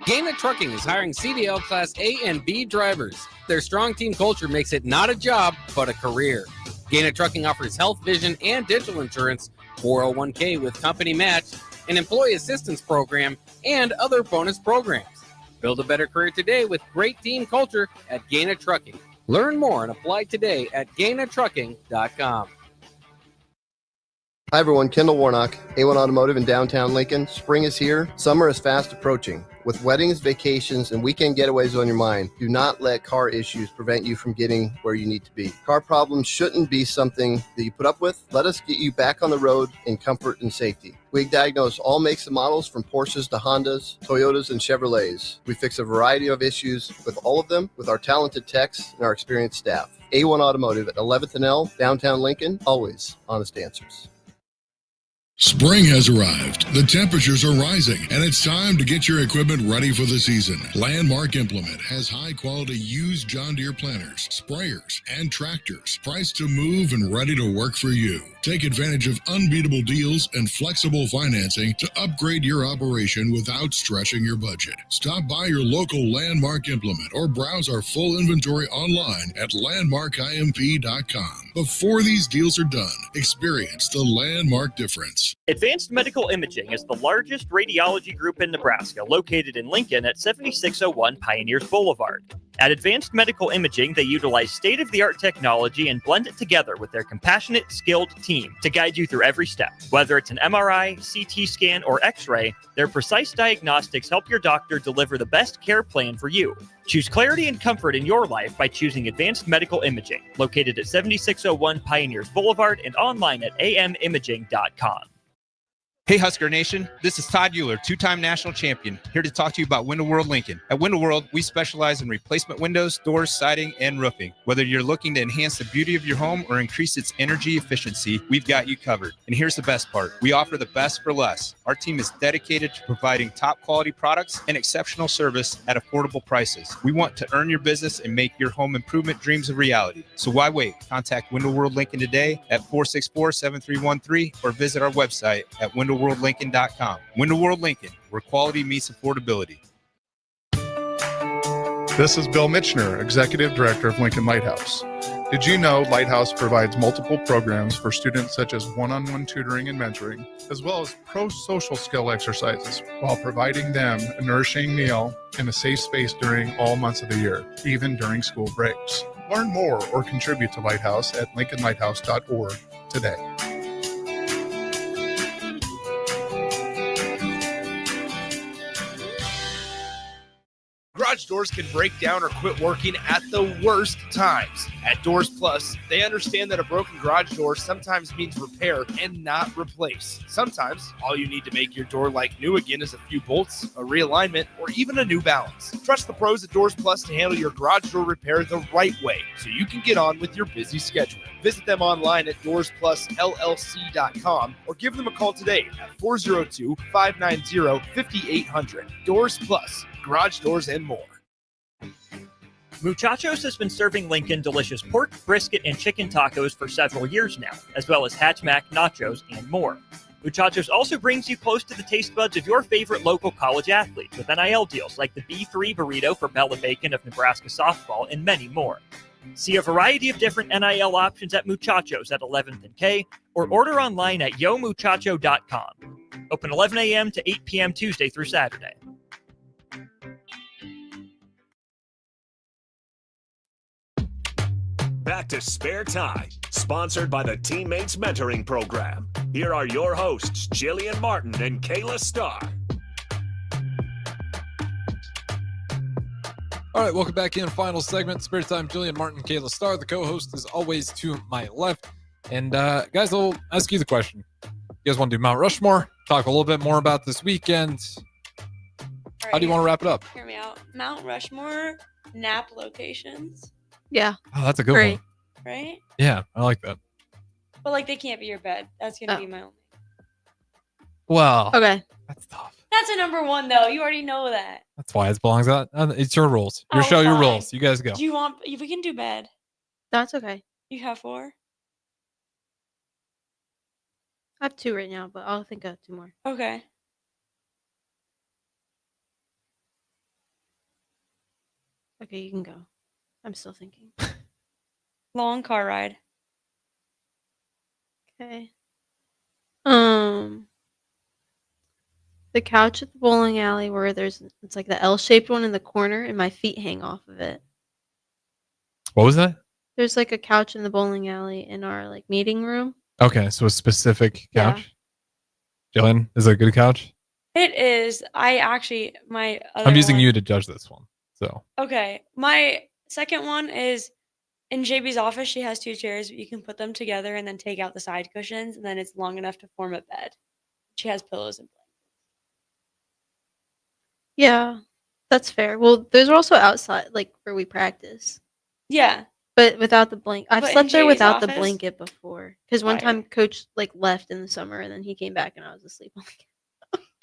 Gaina Trucking is hiring CDL Class A and B drivers. Their strong team culture makes it not a job, but a career. Gaina Trucking offers health, vision, and dental insurance, 401k with company match, an employee assistance program, and other bonus programs. Build a better career today with great team culture at Gaina Trucking. Learn more and apply today at gainatrucking.com. Hi everyone, Kendall Warnock, A1 Automotive in downtown Lincoln. Spring is here. Summer is fast approaching. With weddings, vacations, and weekend getaways on your mind, do not let car issues prevent you from getting where you need to be. Car problems shouldn't be something that you put up with. Let us get you back on the road in comfort and safety. We diagnose all makes and models from Porsches to Hondas, Toyotas, and Chevrolets. We fix a variety of issues with all of them with our talented techs and our experienced staff. A1 Automotive at 11th and L, downtown Lincoln, always honest answers. Spring has arrived. The temperatures are rising, and it's time to get your equipment ready for the season. Landmark Implement has high-quality used John Deere planters, sprayers, and tractors priced to move and ready to work for you. Take advantage of unbeatable deals and flexible financing to upgrade your operation without stretching your budget. Stop by your local Landmark Implement or browse our full inventory online at landmarkimp.com. Before these deals are done, experience the Landmark difference. Advanced Medical Imaging is the largest radiology group in Nebraska, located in Lincoln at 7601 Pioneers Boulevard. At Advanced Medical Imaging, they utilize state-of-the-art technology and blend it together with their compassionate, skilled team to guide you through every step. Whether it's an MRI, CT scan, or X-ray, their precise diagnostics help your doctor deliver the best care plan for you. Choose clarity and comfort in your life by choosing Advanced Medical Imaging, located at 7601 Pioneers Boulevard and online at amimaging.com. Hey Husker Nation, this is Todd Euler, two-time national champion, here to talk to you about Window World Lincoln. At Window World, we specialize in replacement windows, doors, siding, and roofing. Whether you're looking to enhance the beauty of your home or increase its energy efficiency, we've got you covered. And here's the best part. We offer the best for less. Our team is dedicated to providing top quality products and exceptional service at affordable prices. We want to earn your business and make your home improvement dreams a reality. So why wait? Contact Window World Lincoln today at 464-7313 or visit our website at windowworldlincoln.com. Window World Lincoln, where quality meets affordability. This is Bill Mitchner, Executive Director of Lincoln Lighthouse. Did you know Lighthouse provides multiple programs for students such as one-on-one tutoring and mentoring, as well as pro-social skill exercises, while providing them a nourishing meal and a safe space during all months of the year, even during school breaks? Learn more or contribute to Lighthouse at lincolnlighthouse.org today. Garage doors can break down or quit working at the worst times. At Doors Plus, they understand that a broken garage door sometimes means repair and not replace. Sometimes, all you need to make your door like new again is a few bolts, a realignment, or even a new balance. Trust the pros at Doors Plus to handle your garage door repair the right way so you can get on with your busy schedule. Visit them online at DoorsPlusLLC.com or give them a call today at 402-590-5800. Doors Plus, garage doors and more. Muchachos has been serving Lincoln delicious pork, brisket, and chicken tacos for several years now, as well as Hatch Mac nachos and more. Muchachos also brings you close to the taste buds of your favorite local college athletes with NIL deals like the B3 burrito for Bella Bacon of Nebraska softball and many more. See a variety of different NIL options at Muchachos at 11th and K or order online at yomuchacho.com. Open 11 a.m. to 8 p.m. Tuesday through Saturday. Back to Spare Time, sponsored by the Teammates Mentoring Program. Here are your hosts, Jillian Martin and Kayla Starr. All right, welcome back in. Final segment, Spare Time. Jillian Martin, Kayla Starr. The co-host is always to my left. And guys, I'll ask you the question. You guys want to do Mount Rushmore? Talk a little bit more about this weekend. Right, how do you want to wrap it up? Hear me out. Mount Rushmore nap locations. Yeah. Oh, that's a good Great. one. Right? Yeah, I like that. But like they can't be your bed. That's gonna be my only. Well, Okay. That's tough. That's a number one though. You already know that. That's why it belongs out. It's your rules. Your show, your fine. rules. You guys go. Do you want? We can do bed. That's okay. You have 4. I have 2 right now, but I'll think of 2 more. Okay. Okay, you can go. I'm still thinking. Long car ride. Okay. The couch at the bowling alley where it's like the L-shaped one in the corner and my feet hang off of it. What was that? There's like a couch in the bowling alley in our like meeting room. Okay, so a specific Yeah. couch. Jillian, is it a good couch? It is. I actually my other I'm using one. you to judge this one. So Okay, my second one is in JB's office. She has 2 chairs. You can put them together and then take out the side cushions, and then it's long enough to form a bed. She has pillows and blankets. Yeah, that's fair. Well, those are also outside, like where we practice. Yeah, But without the blanket, I've But in slept there JB's without the office? blanket before. Because one Fire. time, Coach like left in the summer, and then he came back, and I was asleep on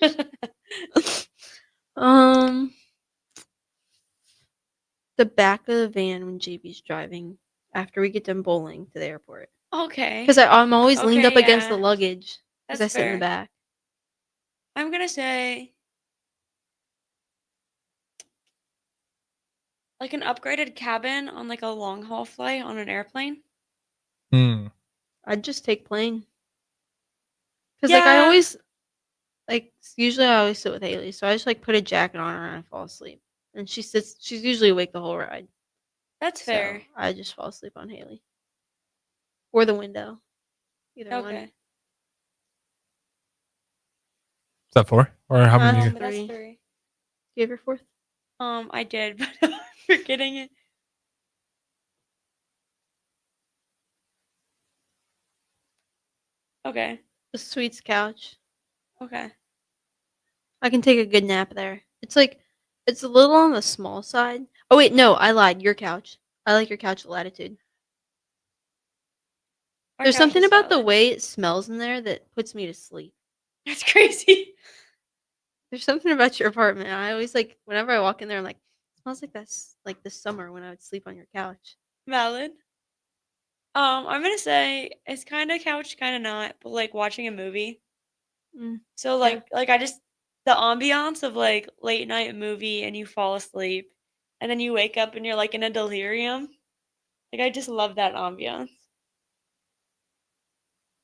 the couch. The back of the van when JB's driving after we get done bowling to the airport. Okay. Because I'm always leaned up Okay, against the yeah. luggage because I That's sit in the fair. back. I'm gonna say like an upgraded cabin on like a long haul flight on an airplane. I'd just take plane. Because like I Yeah. always usually I always sit with Haley, so I just like put a jacket on her and I fall asleep. And she's usually awake the whole ride. That's So fair. I just fall asleep on Haley. Or the window. Either one. Okay. is that 4? Or how many? But that's 3. Do you have your 4th? I did, but I'm forgetting it. Okay. The Sweets couch. Okay. I can take a good nap there. It's a little on the small side. Oh wait, no, I lied. Your couch. I like your couch latitude. Our There's couch something is about the solid. way it smells in there that puts me to sleep. That's crazy. There's something about your apartment. I always like whenever I walk in there, I'm like, it smells like this summer when I would sleep on your couch. Valid. I'm gonna say it's kind of couch, kind of not, but like watching a movie. So Yeah. like I just the ambiance of like late night movie and you fall asleep and then you wake up and you're like in a delirium. Like I just love that ambiance.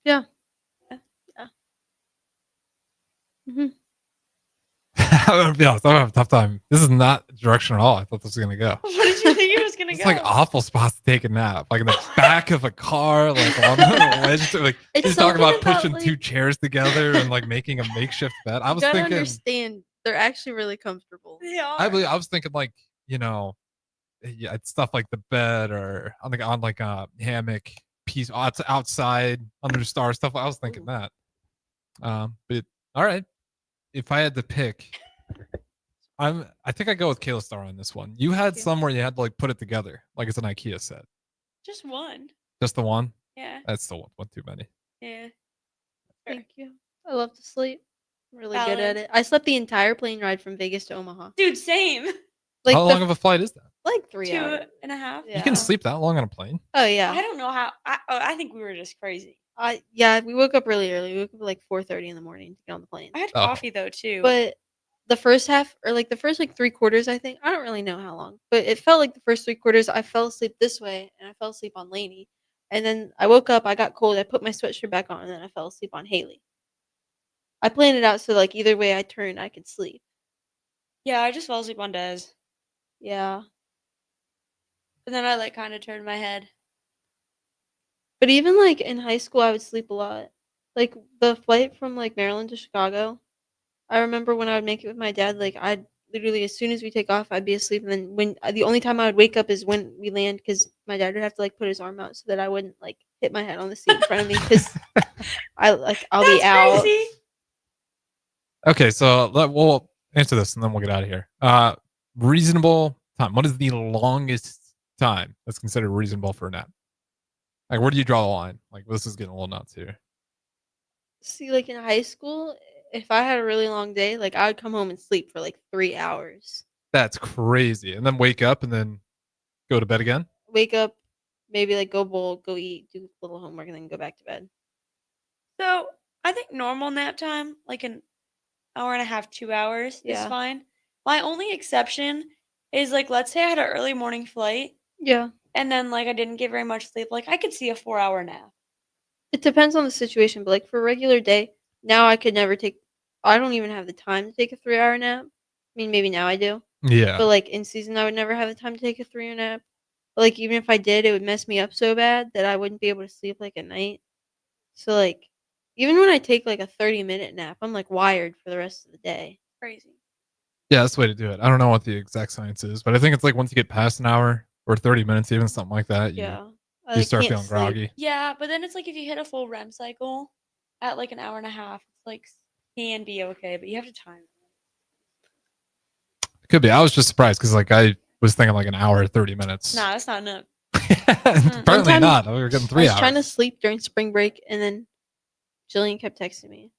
Yeah. Yeah. Yeah. Mm-hmm. I'm gonna be honest, I'm gonna have a tough time. This is not the direction at all I thought this was gonna go. What did you think it was gonna It's go? like awful spots to take a nap, like in the back of a car, like on the ledge. Like It's he's talking about something about, pushing like- 2 chairs together and like making a makeshift bed. I You was gotta thinking, understand, they're actually really comfortable. They are. I was thinking like yeah, it's stuff like the bed or on like a hammock piece outside under the stars stuff. I was thinking that. But all right, if I had to pick. I think I go with Kayla Starr on this one. You had some where you had to like put it together, like it's an IKEA set. Just one. Just the one? Yeah. That's still one too many. Yeah. Thank you. I love to sleep. I'm really good Valid. at it. I slept the entire plane ride from Vegas to Omaha. Dude, same. Like How long of a flight is that? like 3 hours. 2.5. You can sleep that long on a plane? Oh yeah. I don't know how. I think we were just crazy. Yeah, we woke up really early. We woke up at like 4:30 in the morning to get on the plane. I had coffee though too. But the first half, or like the first like 3/4, I think, I don't really know how long, but it felt like the first 3/4 I fell asleep this way and I fell asleep on Lainey. And then I woke up, I got cold, I put my sweatshirt back on, and then I fell asleep on Haley. I planned it out so like either way I turned, I could sleep. yeah, I just fell asleep on Des. Yeah. But then I like kind of turned my head. But even like in high school, I would sleep a lot. Like the flight from like Maryland to Chicago, I remember when I would make it with my dad, like I'd literally as soon as we take off, I'd be asleep, and then when the only time I would wake up is when we land, because my dad would have to like put his arm out so that I wouldn't like hit my head on the seat in front of me, because I'll be out. Crazy. Okay, so we'll answer this and then we'll get out of here. Reasonable time. What is the longest time that's considered reasonable for a nap? Like, where do you draw the line? Like, this is getting a little nuts here. See, like in high school, if I had a really long day, like I would come home and sleep for like 3 hours. That's crazy. And then wake up and then go to bed again? Wake up, maybe like go bowl, go eat, do a little homework, and then go back to bed. So I think normal nap time, like an hour and a half, 2 hours, is Yeah. fine. My only exception is like, let's say I had an early morning flight Yeah. and then like I didn't get very much sleep. Like I could see a 4-hour nap. It depends on the situation, but like for a regular day, now I could never take. I don't even have the time to take a 3-hour nap. I mean, maybe now I do. Yeah. But like in season, I would never have the time to take a 3-hour nap. But, like, even if I did, it would mess me up so bad that I wouldn't be able to sleep, like, at night. So, like, even when I take, like, a 30-minute nap, I'm, like, wired for the rest of the day. Crazy. Yeah, that's the way to do it. I don't know what the exact science is, but I think it's like once you get past an hour or 30 minutes, even something like that, Yeah. I, you like, start can't feeling sleep. groggy. Yeah, but then it's like if you hit a full REM cycle at like an hour and a half, it's like can be okay, but you have to time it. Could be. I was just surprised because like I was thinking like an hour, 30 minutes. Nah, that's not enough. Apparently time, not. We were getting 3 I was hours. trying to sleep during spring break, and then Jillian kept texting me.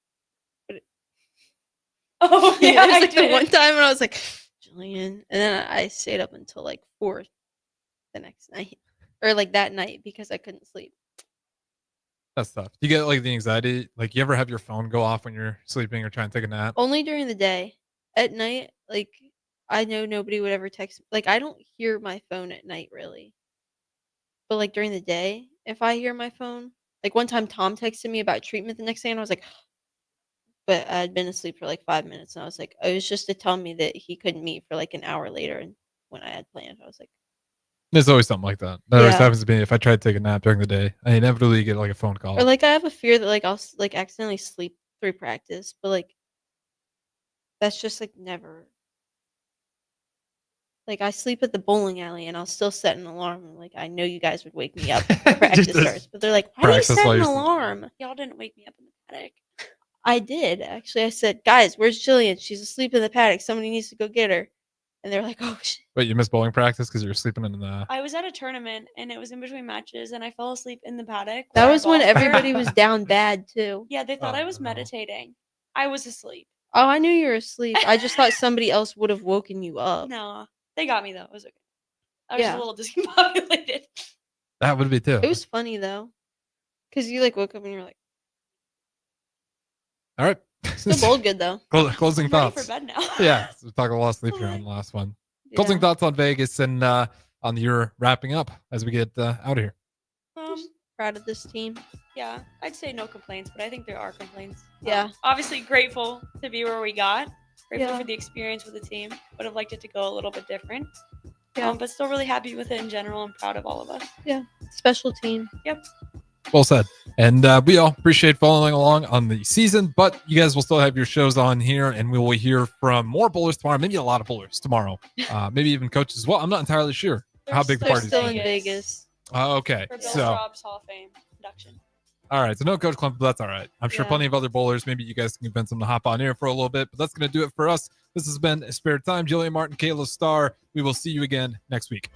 Oh It yeah, was I like the did. one time when I was like, Jillian, and then I stayed up until like 4 the next night, or like that night because I couldn't sleep. That's tough. You get like the anxiety. Like you ever have your phone go off when you're sleeping or trying to take a nap? Only during the day. At night, like I know nobody would ever text. Like I don't hear my phone at night really, but like during the day, if I hear my phone, like one time Tom texted me about treatment the next day, and I was like, but I'd been asleep for like 5 minutes, and I was like, it was just to tell me that he couldn't meet for like an hour later, and when I had planned, I was like, There's always something like that. That always Yeah. happens to me. If I try to take a nap during the day, I inevitably get like a phone call. or like I have a fear that like I'll like accidentally sleep through practice, but like that's just like never. Like I sleep at the bowling alley, and I'll still set an alarm. And like I know you guys would wake me up when practice Just starts, but they're like, "Why do you practice set while an you're sleeping. alarm?" Y'all didn't wake me up in the paddock. I did actually. I said, "Guys, where's Jillian? She's asleep in the paddock. Somebody needs to go get her." And they're like, "Oh shit." Wait, you missed bowling practice because you were sleeping in the. I was at a tournament and it was in between matches and I fell asleep in the paddock. That where was our when balls were. everybody was down bad too. Yeah, they thought Oh, I was no. meditating. I was asleep. Oh, I knew you were asleep. I just thought somebody else would have woken you up. No, they got me though. It was okay. I was just Yeah. a little discombobulated. That would be too. It was funny though, because you like woke up and you're like, All right. still bowled good though. Closing I'm ready thoughts. for bed now. Yeah, so we talked a lot of sleep here on the last one. Closing Yeah. thoughts on Vegas and on your wrapping up as we get out of here. Proud of this team. Yeah, I'd say no complaints, but I think there are complaints. Yeah. Obviously grateful to be where we got. Grateful Yeah. for the experience with the team. Would have liked it to go a little bit different. Yeah. But still really happy with it in general and proud of all of us. Yeah. Special team. Yep. Well said. And we all appreciate following along on the season, but you guys will still have your shows on here, and we will hear from more bowlers tomorrow, maybe a lot of bowlers tomorrow, maybe even coaches as well. I'm not entirely sure how big the They're party still is. in Vegas. Okay. For Bill So, Jobs Hall of Fame induction. all right. So no Coach Clump, but that's all right. I'm sure Yeah. plenty of other bowlers, maybe you guys can convince them to hop on here for a little bit, but that's going to do it for us. This has been Spare Time. Jillian Martin, Kayla Starr. We will see you again next week.